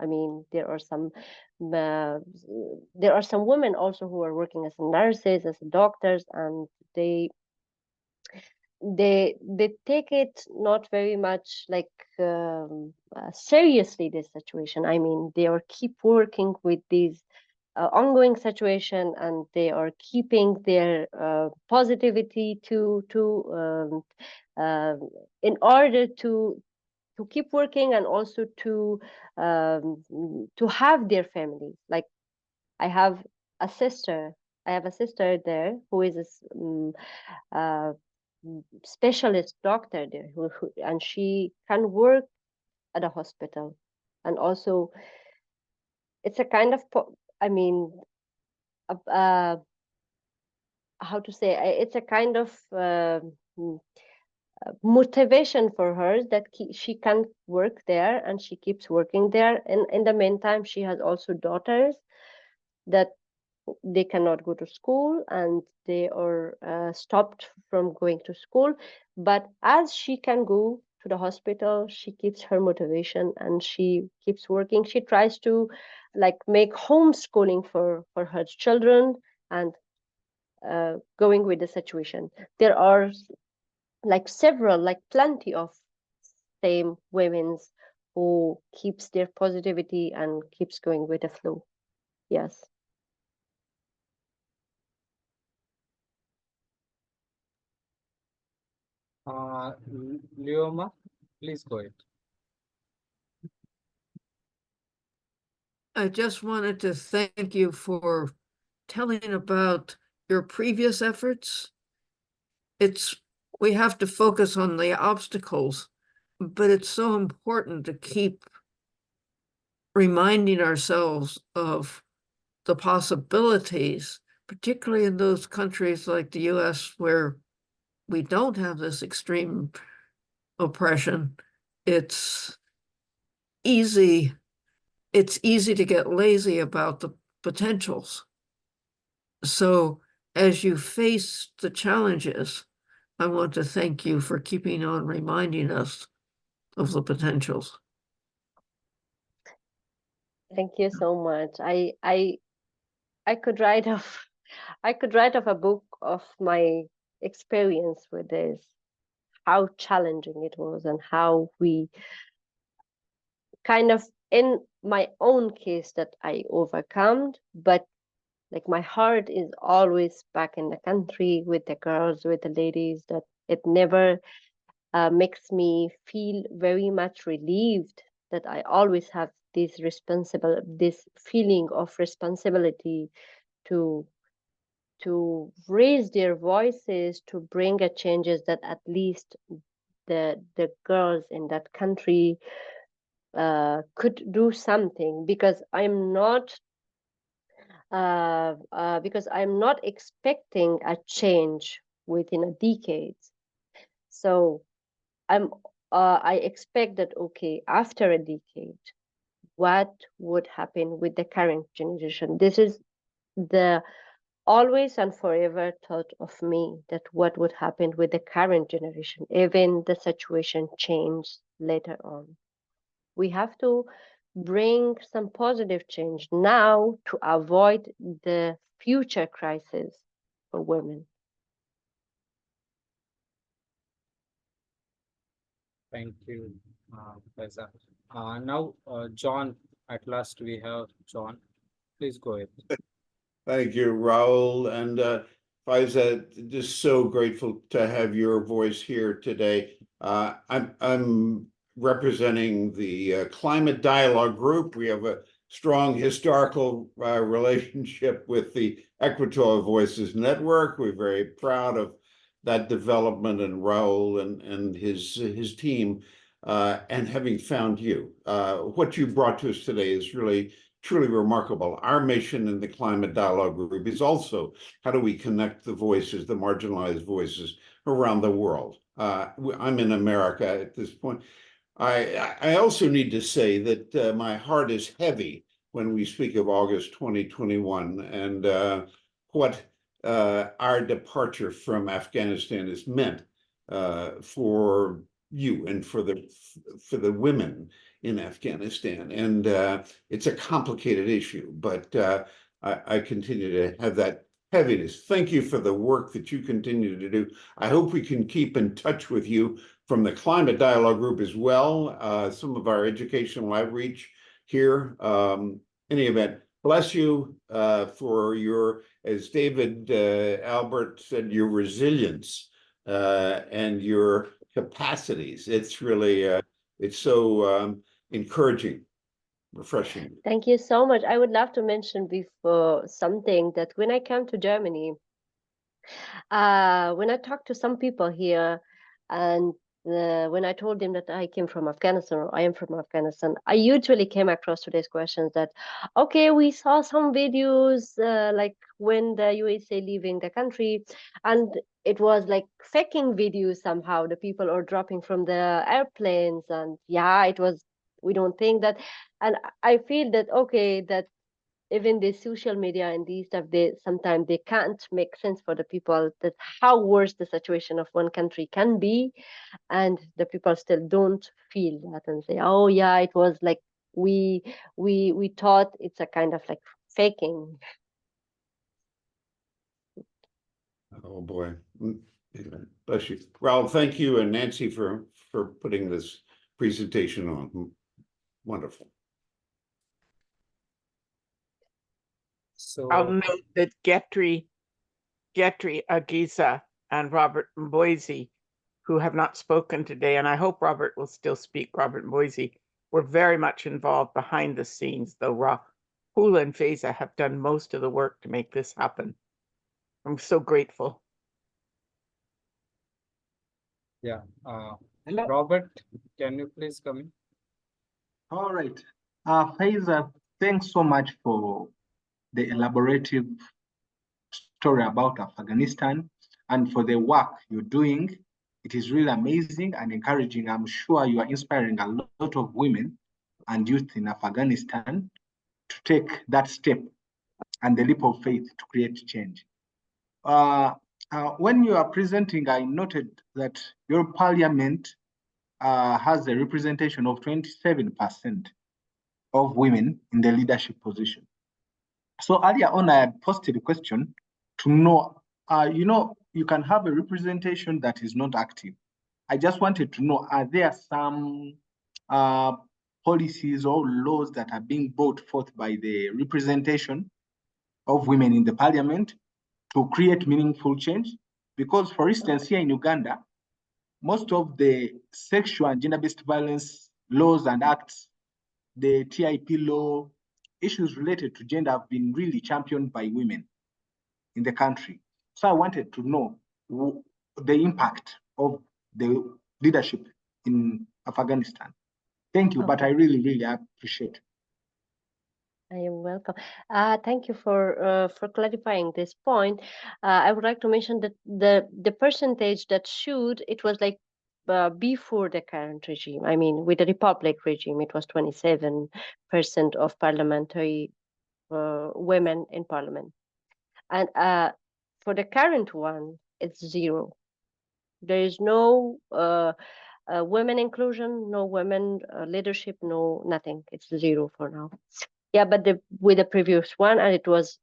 I mean, there are some women also who are working as nurses, as doctors, and they take it not very much like seriously, this situation. I mean, they are keep working with these ongoing situation, and they are keeping their positivity in order to keep working, and also to have their families. Like I have a sister there who is a specialist doctor there, and she can work at a hospital, and also it's a kind of I mean how to say, it's a kind of motivation for her that she can work there, and she keeps working there. And in the meantime, she has also daughters that they cannot go to school, and they are stopped from going to school. But as she can go to the hospital, she keeps her motivation, and she keeps working. She tries to like make homeschooling for her children, and going with the situation. There are like plenty of same women's who keeps their positivity and keeps going with the flow. Yes. Leoma, please go ahead. I just wanted to thank you for telling about your previous efforts. We have to focus on the obstacles, but it's so important to keep reminding ourselves of the possibilities, particularly in those countries like the US where we don't have this extreme oppression. It's easy to get lazy about the potentials. So as you face the challenges, I want to thank you for keeping on reminding us of the potentials. Thank you so much. I could write off a book of my experience with this, how challenging it was, and how we kind of, in my own case, that I overcome, but like my heart is always back in the country with the girls, with the ladies, that it never makes me feel very much relieved, that I always have this feeling of responsibility to raise their voices, to bring a changes that at least the girls in that country could do something, because I'm not expecting a change within a decade. So I expect that, okay, after a decade, what would happen with the current generation? This is the always and forever thought of me, that what would happen with the current generation, even the situation changes later on. We have to bring some positive change now to avoid the future crisis for women. Thank you, Faiza. Now, John, at last we have John. Please go ahead. Thank you, Raul. And Faiza, just so grateful to have your voice here today. I'm representing the Climate Dialogue Group. We have a strong historical relationship with the Equatorial Voices Network. We're very proud of that development and Raul and his team. And having found you, what you brought to us today is really truly remarkable. Our mission in the Climate Dialogue Group is also how do we connect the voices, the marginalized voices around the world. I'm in America at this point. I also need to say that my heart is heavy when we speak of August 2021 and what our departure from Afghanistan has meant for you and for the women in Afghanistan. And it's a complicated issue, but I continue to have that heaviness. Thank you for the work that you continue to do. I hope we can keep in touch with you from the Climate Dialogue Group as well, some of our educational outreach here. Any event, bless you for your, as David Albert said, your resilience and your capacities. It's really, it's so encouraging, refreshing. Thank you so much. I would love to mention before something that when I came to Germany, when I talked to some people here, and when I told them that I came from Afghanistan or I am from Afghanistan, I usually came across to these questions that, okay, we saw some videos like when the USA leaving the country, and it was like faking videos somehow. The people are dropping from the airplanes, and yeah, it was. We don't think that, and I feel that okay, that even the social media and these stuff, they sometimes they can't make sense for the people that how worse the situation of one country can be, and the people still don't feel that and say, oh yeah, it was like we thought it's a kind of like faking. Oh boy, bless you. Raul, thank you, and Nancy for putting this presentation on. Wonderful. So I'll note that Getri Agiza and Robert Mboisi, who have not spoken today, and I hope Robert will still speak, Robert Mboisi, were very much involved behind the scenes, though Rahul and Faiza have done most of the work to make this happen. I'm so grateful. yeah, Robert, can you please come in? All right. Faiza, thanks so much for the elaborative story about Afghanistan and for the work you're doing. It is really amazing and encouraging. I'm sure you are inspiring a lot of women and youth in Afghanistan to take that step and the leap of faith to create change. When you are presenting, I noted that your parliament has a representation of 27% of women in the leadership position. So earlier on, I had posted a question to know, you can have a representation that is not active. I just wanted to know, are there some policies or laws that are being brought forth by the representation of women in the parliament to create meaningful change? Because, for instance, here in Uganda, most of the sexual and gender-based violence laws and acts, the TIP law, issues related to gender have been really championed by women in the country. So I wanted to know the impact of the leadership in Afghanistan. Thank you, but I really, really appreciate it. I am welcome. Thank you for clarifying this point. I would like to mention that the percentage that should, it was like before the current regime. I mean, with the Republic regime, it was 27% of parliamentary women in parliament. And for the current one, it's 0. There is no women inclusion, no women leadership, no nothing. It's 0 for now. Yeah, but with the previous one, and it was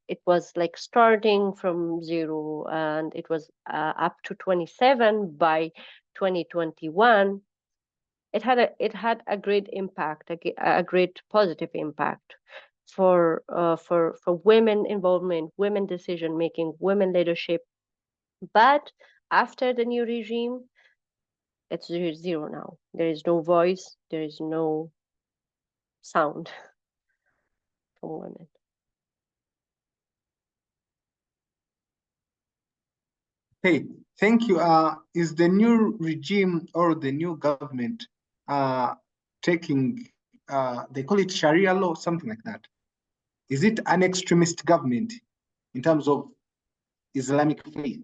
like starting from 0, and it was up to 27 by 2021. It had a great impact, a great positive impact for women involvement, women decision making, women leadership, But after the new regime, it's zero now. There is no voice, there is no sound from women. Hey, thank you. Is the new regime or the new government taking, they call it Sharia law, something like that? Is it an extremist government in terms of Islamic faith?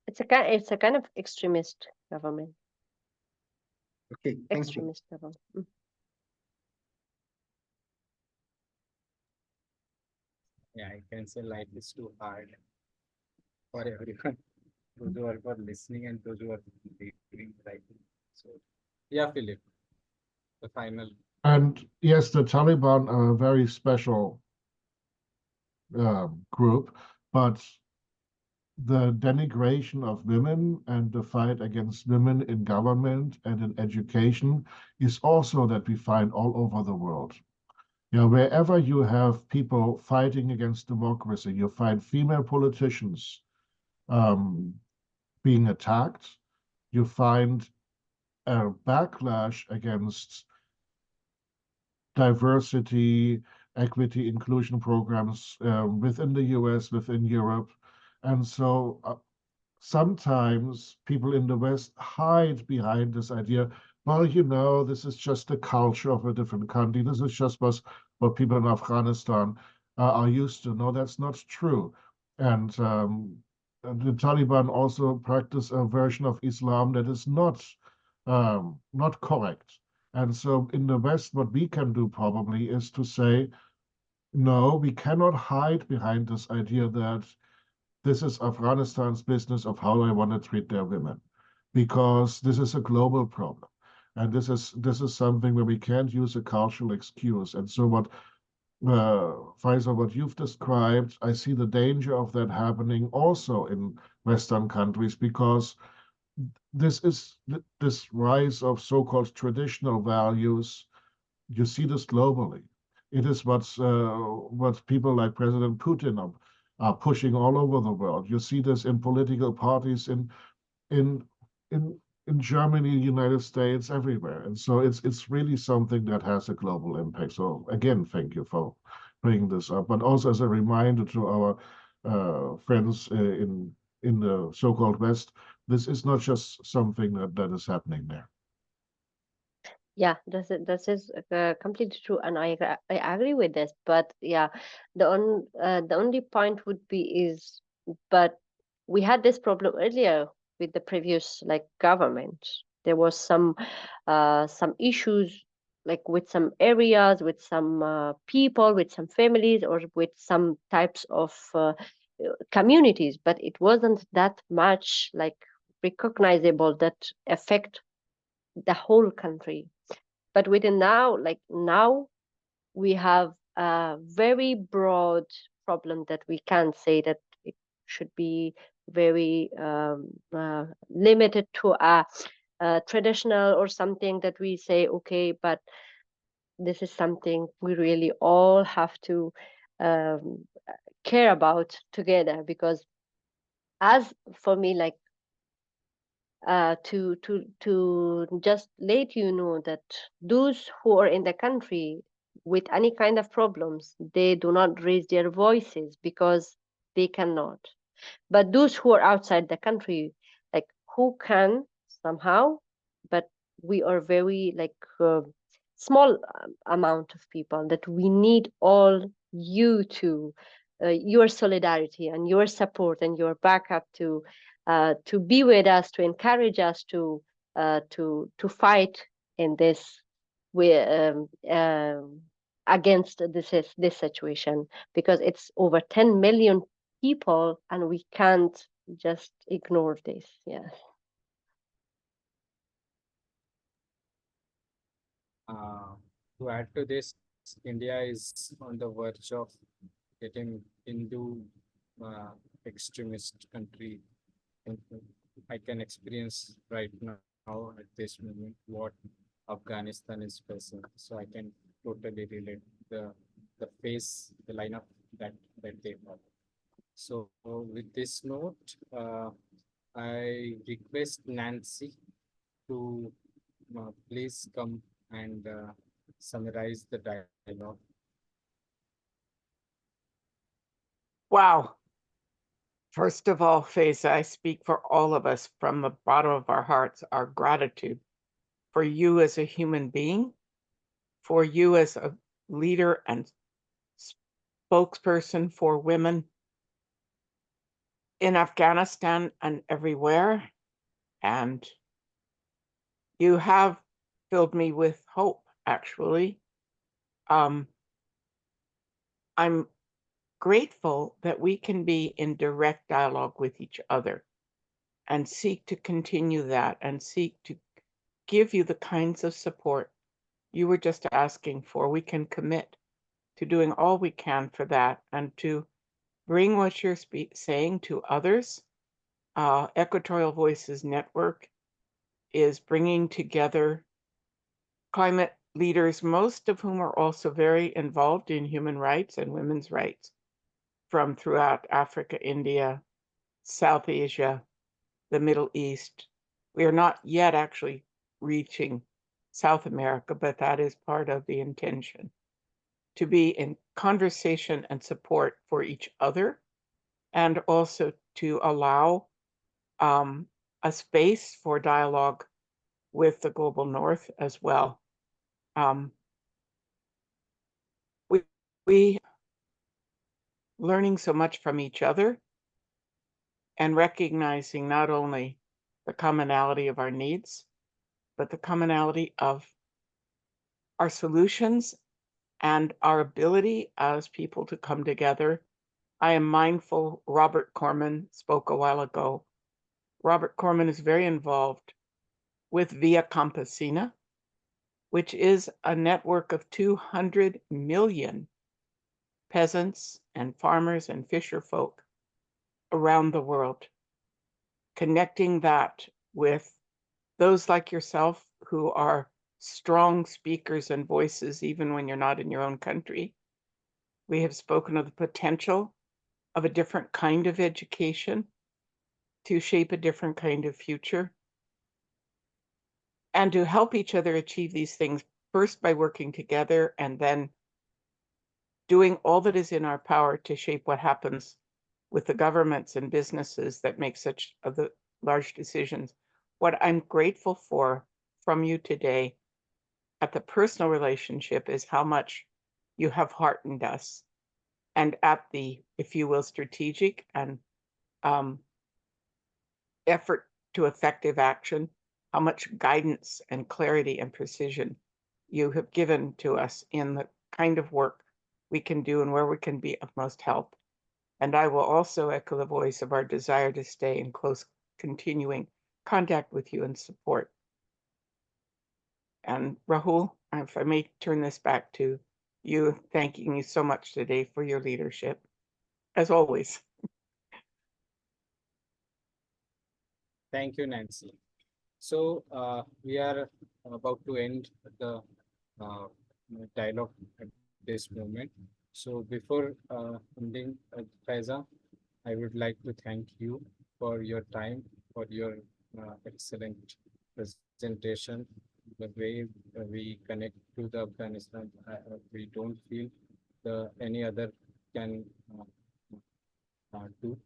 It's a kind of extremist government. Okay, thank Extremist government. Yeah, I can say life is too hard for everyone. Those who are for listening and those who are reading, writing. So, yeah, Philip, the final. And yes, the Taliban are a very special group, but the denigration of women and the fight against women in government and in education is also that we find all over the world. You know, wherever you have people fighting against democracy, you find female politicians being attacked. You find a backlash against diversity, equity, inclusion programs within the US, within Europe. And so sometimes people in the West hide behind this idea, well, you know, this is just the culture of a different country. This is just what people in Afghanistan are used to. No, that's not true. And the Taliban also practice a version of Islam that is not correct. And so in the West, what we can do probably is to say, no, we cannot hide behind this idea that this is Afghanistan's business of how they want to treat their women, because this is a global problem. And this is something where we can't use a cultural excuse. And so what Faiza, what you've described, I see the danger of that happening also in Western countries, because this rise of so-called traditional values, you see this globally. It is what people like President Putin are pushing all over the world. You see this in political parties in Germany, United States, everywhere. And so it's really something that has a global impact. So again, thank you for bringing this up, but also as a reminder to our friends in the so-called West, this is not just something that is happening there. Yeah, this is completely true, and I agree with this. But yeah, the only point would be is, but we had this problem earlier with the previous government. There was some issues like with some areas, with some people, with some families, or with some types of communities, but it wasn't that much recognizable that affect the whole country. But within now we have a very broad problem that we can't say that it should be very limited to a traditional or something that we say, okay, but this is something we really all have to care about together, because as for me, to just let you know that those who are in the country with any kind of problems, they do not raise their voices because they cannot. But those who are outside the country, who can somehow, but we are very small amount of people that we need all you to your solidarity and your support and your backup to be with us, to encourage us to fight in this against this situation, because it's over 10 million people and we can't just ignore this. Yeah. To add to this, India is on the verge of getting into extremist country. I can experience right now at this moment what Afghanistan is facing. So I can totally relate the line of that they have. So with this note, I request Nancy to please come and summarize the dialogue. Wow. First of all, Faiza, I speak for all of us from the bottom of our hearts, our gratitude for you as a human being, for you as a leader and spokesperson for women in Afghanistan and everywhere. And you have filled me with hope, actually. I'm grateful that we can be in direct dialogue with each other and seek to continue that and seek to give you the kinds of support you were just asking for. We can commit to doing all we can for that and to bring what you're saying to others. Equatorial Voices Network is bringing together climate leaders, most of whom are also very involved in human rights and women's rights from throughout Africa, India, South Asia, the Middle East. We are not yet actually reaching South America, but that is part of the intention, to be in conversation and support for each other, and also to allow a space for dialogue with the global north as well. We learning so much from each other and recognizing not only the commonality of our needs, but the commonality of our solutions and our ability as people to come together. I am mindful, Robert Corman spoke a while ago. Robert Corman is very involved with Via Campesina, which is a network of 200 million peasants and farmers and fisher folk around the world, connecting that with those like yourself who are strong speakers and voices, even when you're not in your own country. We have spoken of the potential of a different kind of education to shape a different kind of future and to help each other achieve these things, first by working together and then doing all that is in our power to shape what happens with the governments and businesses that make such of the large decisions. What I'm grateful for from you today at the personal relationship is how much you have heartened us, and at the, if you will, strategic and effort to effective action, how much guidance and clarity and precision you have given to us in the kind of work we can do and where we can be of most help. And I will also echo the voice of our desire to stay in close continuing contact with you and support. And Rahul, if I may turn this back to you, thanking you so much today for your leadership, as always. Thank you, Nancy. So we are about to end the dialogue at this moment. So before ending, Faiza, I would like to thank you for your time, for your excellent presentation, the way we connect to the Afghanistan. We don't feel any other can do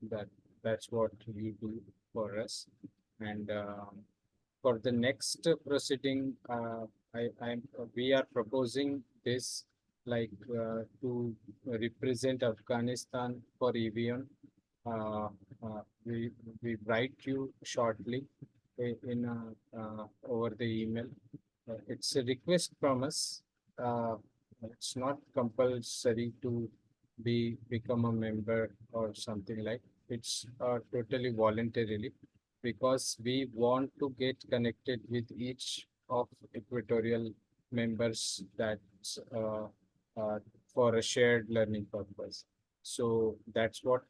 that. That's what you do for us. And for the next proceeding, we are proposing this to represent Afghanistan for EVN. We write you shortly in over the email. It's a request from us. It's not compulsory to become a member or something like. It's totally voluntarily, because we want to get connected with each of equatorial members that's for a shared learning purpose. So that's what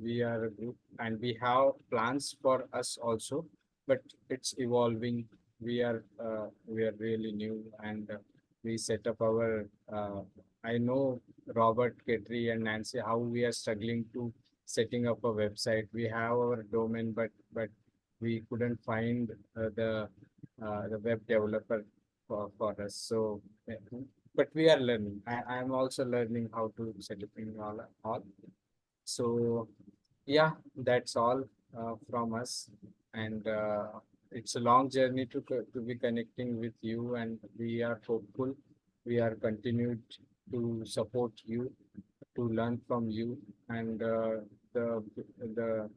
we are a group, and we have plans for us also, but it's evolving. We are really new, and we set up our I know Robert, Ketri, and Nancy how we are struggling to setting up a website. We have our domain, but we couldn't find the web developer for us. So, but we are learning. I'm also learning how to set up in all. So, yeah, that's all from us, and it's a long journey to be connecting with you, and we are hopeful. We are continued to support you, to learn from you, and the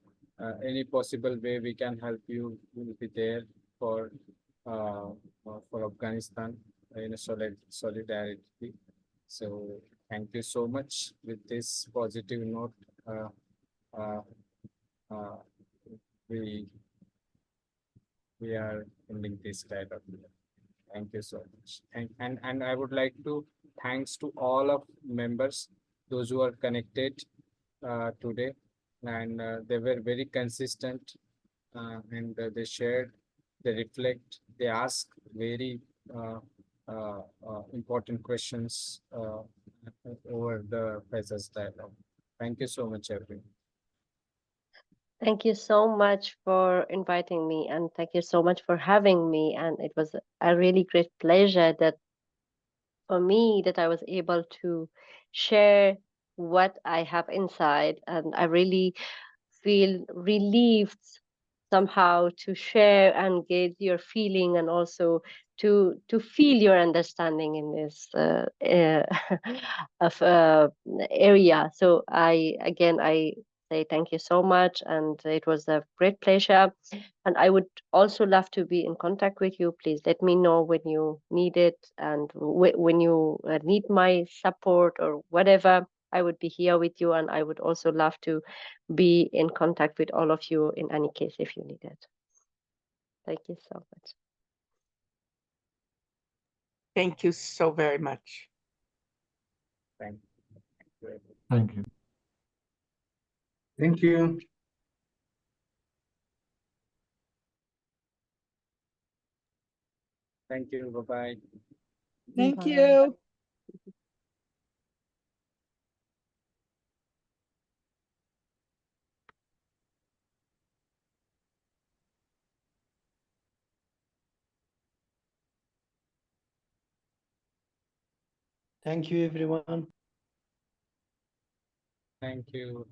any possible way we can help you will be there for Afghanistan in a solidarity. So thank you so much. With this positive note, uh, uh, we are ending this dialogue. Thank you so much. And I would like to thanks to all of members, those who are connected today, and they were very consistent, and they shared, they reflect, they ask very important questions over the Faiza's dialogue. Thank you so much, everyone. Thank you so much for inviting me, and thank you so much for having me. And it was a really great pleasure that for me that I was able to share what I have inside, and I really feel relieved somehow to share and get your feeling, and also to feel your understanding in this of area. So I say thank you so much, and it was a great pleasure. And I would also love to be in contact with you. Please let me know when you need it, and when you need my support or whatever. I would be here with you, and I would also love to be in contact with all of you in any case if you need it. Thank you so much. Thank you so very much. Thank you. Thank you. Thank you. Thank you. Bye-bye. Thank Bye. you. Thank you, everyone. Thank you.